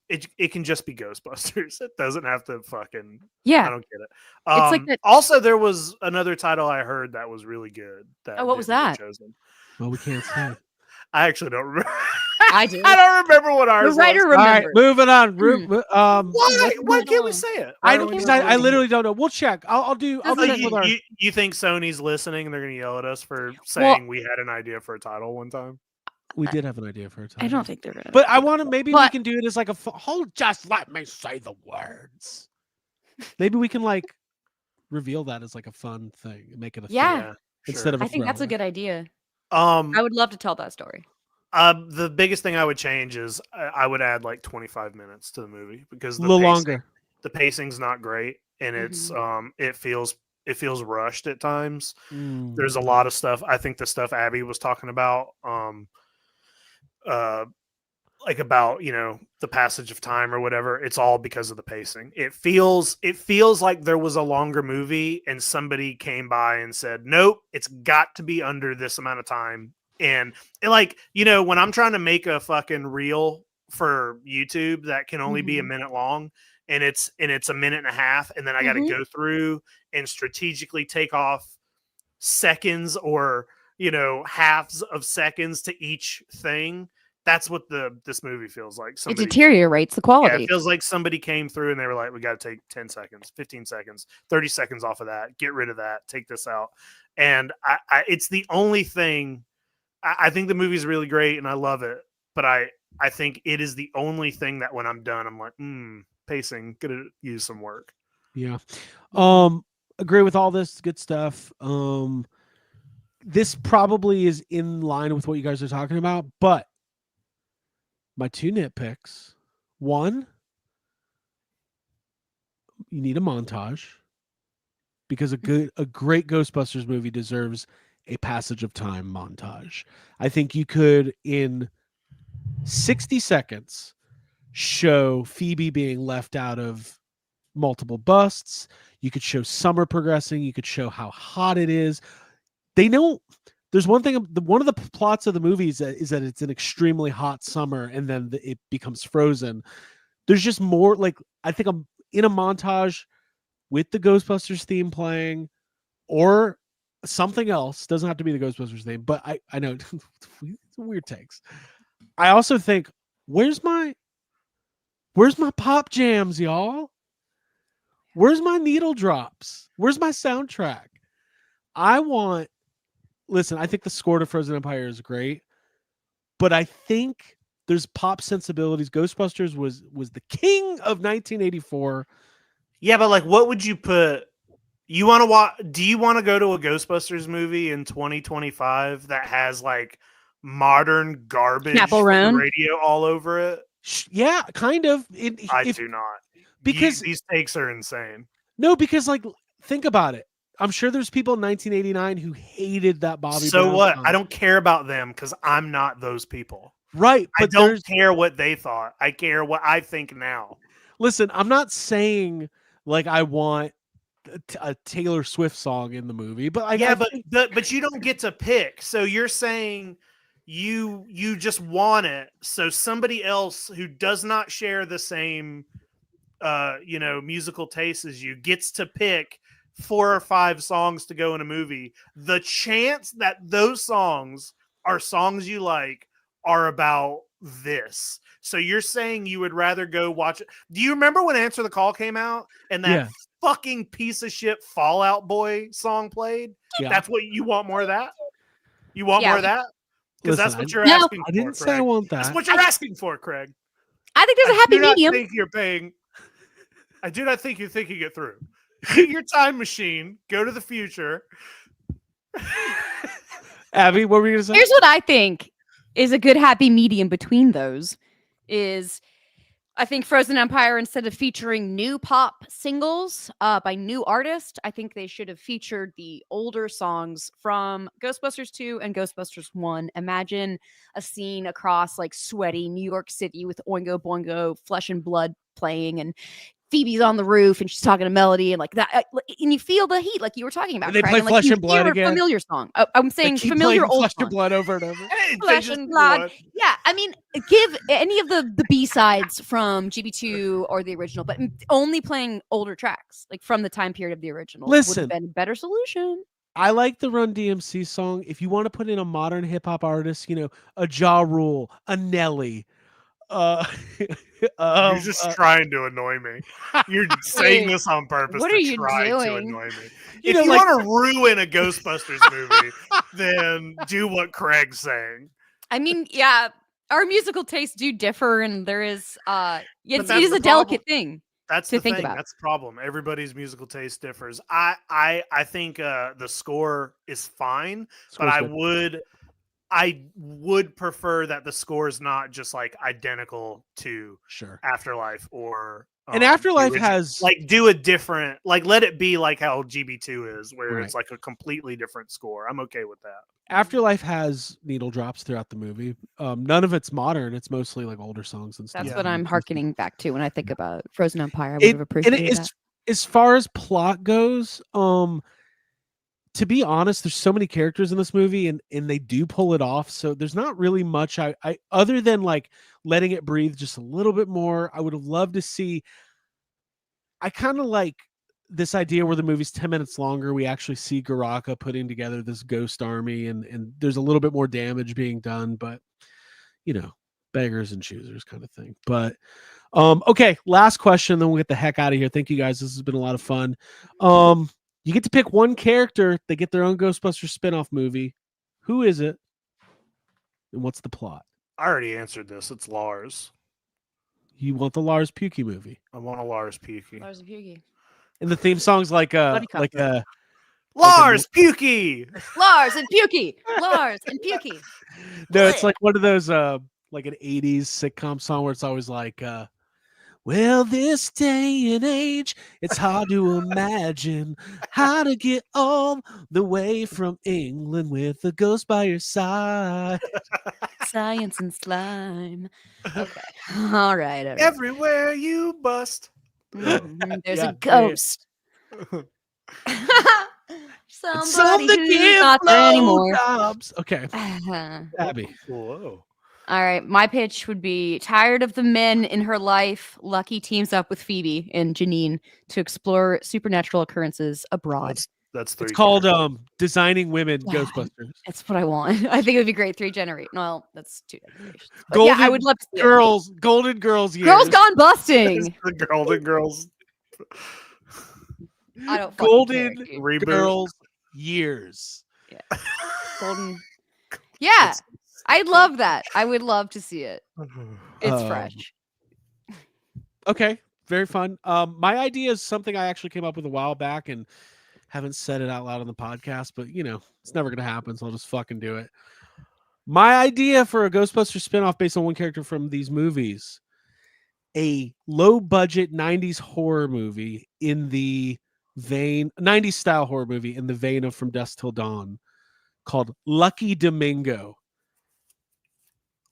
it can just be Ghostbusters. It doesn't have to fucking, Yeah. I don't get it. It's like that. Also, there was another title I heard that was really good. What was didn't get that? chosen. Well, we can't say. I actually don't remember. I do. I don't remember what ours The writer was. All right, remembers. moving on. Why can't we say it? I literally don't know. We'll check. I'll check with our. You think Sony's listening and they're going to yell at us for saying we had an idea for a title one time? We did have an idea for a title. I don't think they're gonna. But I want to. Maybe we can do it as like a. Hold, just let me say the words. Maybe we can like reveal that as like a fun thing and make it a thing instead of. I think that's a good idea. I would love to tell that story. The biggest thing I would change is I would add like 25 minutes to the movie because a little longer. The pacing's not great and it's it feels rushed at times. There's a lot of stuff. I think the stuff Abby was talking about, like about the passage of time or whatever, it's all because of the pacing. It feels like there was a longer movie and somebody came by and said, nope, it's got to be under this amount of time. And like, when I'm trying to make a fucking reel for YouTube that can only be a minute long and it's a minute and a half, and then I got to go through and strategically take off seconds or halves of seconds to each thing. That's what this movie feels like. It deteriorates the quality. Yeah, it feels like somebody came through and they were like, we got to take 10 seconds, 15 seconds, 30 seconds off of that, get rid of that, take this out. And I it's the only thing. I think the movie's really great and I love it, but I think it is the only thing that when I'm done, I'm like, pacing, gonna use some work. Yeah. Agree with all this good stuff. This probably is in line with what you guys are talking about, but my two nitpicks. One, you need a montage because a great Ghostbusters movie deserves a passage of time montage. I think you could, in 60 seconds, show Phoebe being left out of multiple busts. You could show summer progressing. You could show how hot it is. They know there's one thing. One of the plots of the movies is that it's an extremely hot summer and then it becomes frozen. There's just more, like, I think I'm in a montage with the Ghostbusters theme playing or something else. Doesn't have to be the Ghostbusters theme, but I know it's weird takes. I also think, where's my pop jams, y'all? Where's my needle drops? Where's my soundtrack? Listen, I think the score to Frozen Empire is great, but I think there's pop sensibilities. Ghostbusters was the king of 1984. Yeah, but like, what would you put? You want to watch? Do you want to go to a Ghostbusters movie in 2025 that has like modern garbage Chapel from the Roan? radio all over it? Yeah, kind of. I If do not. because These takes are insane. no, because like think about it. I'm sure there's people in 1989 who hated that Bobby So Brown what? song. I don't care about them because I'm not those people. Right, I but don't care what they thought. I care what I think now. listen, I'm not saying like I want a Taylor Swift song in the movie, but like, Yeah, I but think, but you don't get to pick. So you're saying you just want it. So somebody else who does not share the same musical taste as you gets to pick 4 or 5 songs to go in a movie. The chance that those songs are songs you like are about this. So you're saying you would rather go watch it. Do you remember when Answer the Call came out and that Yeah. fucking piece of shit Fallout Boy song played? Yeah. That's what you want more of that? You want Yeah. more of that? Because that's Listen, what you're No. asking for. I didn't say I Craig. want That's that. what you're asking for, Craig. I think there's a happy do not medium. think you're paying. I do not think you're thinking it through. Get your time machine, go to the future. Abby, what were you gonna say? Here's what I think is a good happy medium between those is I think Frozen Empire, instead of featuring new pop singles by new artists, I think they should have featured the older songs from Ghostbusters 2 and Ghostbusters 1. Imagine a scene across like sweaty New York City with Oingo Boingo, Flesh and Blood playing, and Phoebe's on the roof and she's talking to Melody and like that, and you feel the heat, like you were talking about. And they Craig, play and, like, Flesh you and Blood hear again? a familiar song. I'm saying Keep familiar playing old Flesh song. and Blood over and over. Hey, they Flesh just and do Blood. one. Yeah, I mean, give any of the B-sides from GB2 or the original, but only playing older tracks, like from the time period of the original, would Listen. have been a better solution. I like the Run DMC song. If you want to put in a modern hip hop artist, a Ja Rule, a Nelly, You're just trying to annoy me. You're saying Dude, this on purpose what to are you try to doing? annoy me. You If know, you like- want to ruin a Ghostbusters movie, then do what Craig's saying. I mean, yeah, our musical tastes do differ, and there is it that's is the a delicate thing. That's to the think thing. about. That's the problem. Everybody's musical taste differs. I think the score is fine, but Score's I would prefer that the score is not just like identical to Sure. Afterlife or And the Afterlife original. has like do a different, like let it be like how GB2 is, where Right. it's like a completely different score. I'm okay with that. Afterlife has needle drops throughout the movie. None of it's modern. It's mostly like older songs and stuff. That's Yeah. what I'm hearkening back to when I think about Frozen Empire. I would It- have appreciated and that. as far as plot goes, to be honest, there's so many characters in this movie and they do pull it off. So there's not really much I other than like letting it breathe just a little bit more. I would have loved to see. I kind of like this idea where the movie's 10 minutes longer. We actually see Garaka putting together this ghost army and there's a little bit more damage being done, but beggars and choosers kind of thing. But okay, last question, then we'll get the heck out of here. Thank you guys. This has been a lot of fun. You get to pick one character. They get their own Ghostbusters spin-off movie. Who is it? And what's the plot? I already answered this. It's Lars. You want the Lars Pukey movie. I want a Lars Pukey. Lars and Pukey. And the theme song's like Buddy cop. Lars Pukey. Lars and Pukey. Lars and Pukey. no, it's like one of those like an 80s sitcom song where it's always like well, this day and age, it's hard to imagine how to get all the way from England with a ghost by your side. Science and slime. Okay. All right. Everywhere you bust. There's Yeah, a ghost. It's Somebody on the who's not there anymore. jobs. Okay, All Abby. Whoa. right. My pitch would be tired of the men in her life. Lucky teams up with Phoebe and Janine to explore supernatural occurrences abroad. That's 3 It's called characters. Designing Women Yeah. Ghostbusters. That's what I want. I think it would be great. 3 generate. Well, that's 2 generations. But yeah, I Golden would love to see it. Golden Girls years. Girls Gone It's Busting. the Golden Girls I don't fucking Golden care, dude. reboot. Girls years. Golden. Yeah, I'd love that. I would love to see it. It's Um, fresh. Okay, very fun. My idea is something I actually came up with a while back and haven't said it out loud on the podcast, but it's never gonna happen, so I'll just fucking do it. My idea for a Ghostbusters spinoff based on one character from these movies, a low budget 90s horror movie in the vein 90s style horror movie in the vein of From Dusk Till Dawn, called Lucky Domingo.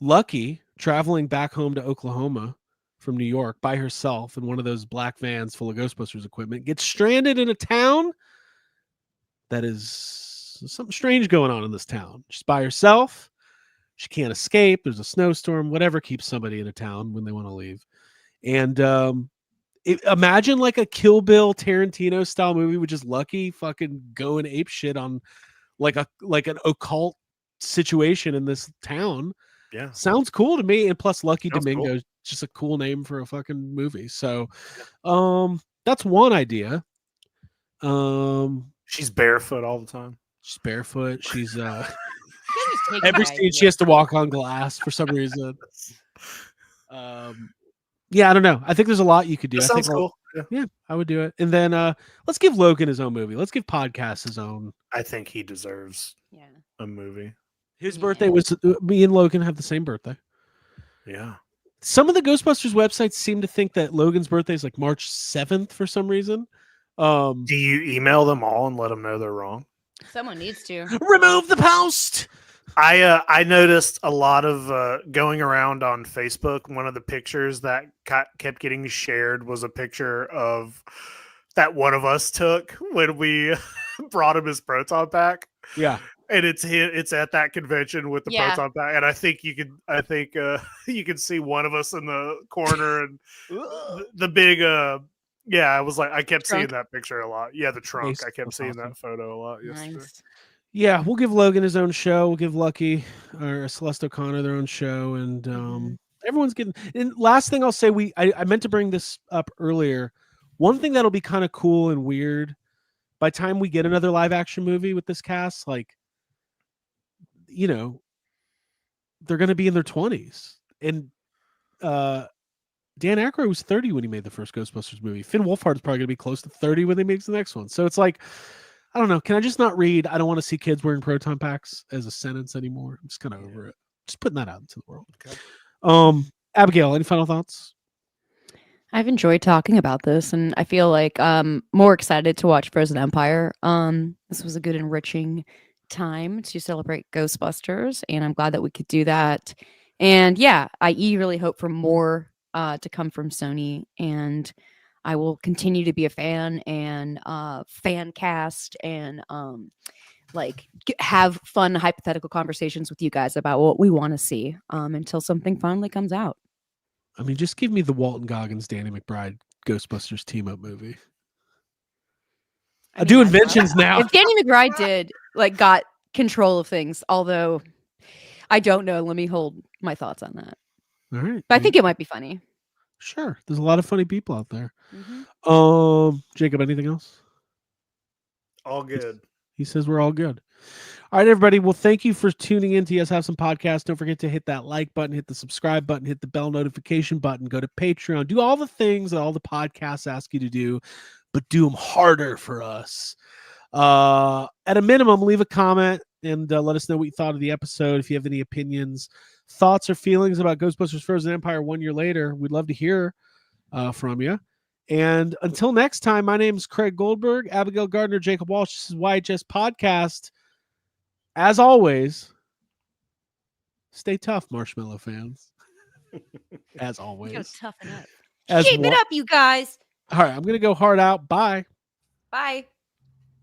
Lucky, traveling back home to Oklahoma from New York by herself in one of those black vans full of Ghostbusters equipment, gets stranded in a town that is something strange going on in this town. She's by herself. She can't escape. There's a snowstorm, whatever keeps somebody in a town when they want to leave. And imagine like a Kill Bill Tarantino style movie with just Lucky fucking going ape shit on like an occult situation in this town. Yeah, sounds cool to me. And plus, Lucky Sounds Domingo cool. is just a cool name for a fucking movie. So, that's one idea. She's barefoot all the time. She's barefoot. She's You guys just take every my scene idea. she has to walk on glass for some reason. Yeah, I don't know. I think there's a lot you could do. That I sounds think cool. Yeah. Yeah, I would do it. And then let's give Logan his own movie. Let's give Podcast his own. I think he deserves Yeah. a movie. His Yeah. birthday was me and Logan have the same birthday. Yeah. Some of the Ghostbusters websites seem to think that Logan's birthday is like March 7th for some reason. Do you email them all and let them know they're wrong? Someone needs to. Remove the post. I noticed a lot of going around on Facebook. One of the pictures that kept getting shared was a picture of that one of us took when we brought him his proton pack, Yeah. and it's at that convention with the Yeah. proton pack. And I think you can see one of us in the corner and the big yeah. I was like, I kept seeing Trunk. that picture a lot. Yeah, the trunk. Nice. I kept That's seeing awesome. that photo a lot yesterday. Nice. Yeah, we'll give Logan his own show. We'll give Lucky or Celeste O'Connor their own show, and everyone's getting. And last thing I'll say, I meant to bring this up earlier. One thing that'll be kind of cool and weird by the time we get another live action movie with this cast, like, they're going to be in their 20s, and Dan Aykroyd was 30 when he made the first Ghostbusters movie. Finn Wolfhard's probably going to be close to 30 when he makes the next one. So it's like, I don't know. Can I just not read? I don't want to see kids wearing proton packs as a sentence anymore. I'm just kind of over it. Just putting that out into the world. Okay. Abigail, any final thoughts? I've enjoyed talking about this, and I feel like more excited to watch Frozen Empire. This was a good, enriching time to celebrate Ghostbusters, and I'm glad that we could do that. And yeah, I eagerly hope for more to come from Sony, and I will continue to be a fan and fan cast and have fun hypothetical conversations with you guys about what we want to see until something finally comes out. I mean, just give me the Walton Goggins, Danny McBride Ghostbusters team up movie. I do inventions now. If Danny McBride got control of things, although I don't know, let me hold my thoughts on that. All right. But I think it might be funny. Sure. There's a lot of funny people out there. Mm-hmm. Jacob, anything else? All good. He says we're all good. All right, everybody. Well, thank you for tuning in to Yes Have Some Podcast. Don't forget to hit that like button, hit the subscribe button, hit the bell notification button, go to Patreon, do all the things that all the podcasts ask you to do, but do them harder for us. At a minimum, leave a comment and let us know what you thought of the episode. If you have any opinions, thoughts, or feelings about Ghostbusters Frozen Empire 1 year later, we'd love to hear from you. And until next time, my name is Craig Goldberg, Abigail Gardner, Jacob Walsh. This is YHS Podcast. As always, stay tough, Marshmallow fans. As always. You gotta toughen up. As Shape it wa- up, you guys. All right, I'm going to go hard out. Bye. Bye.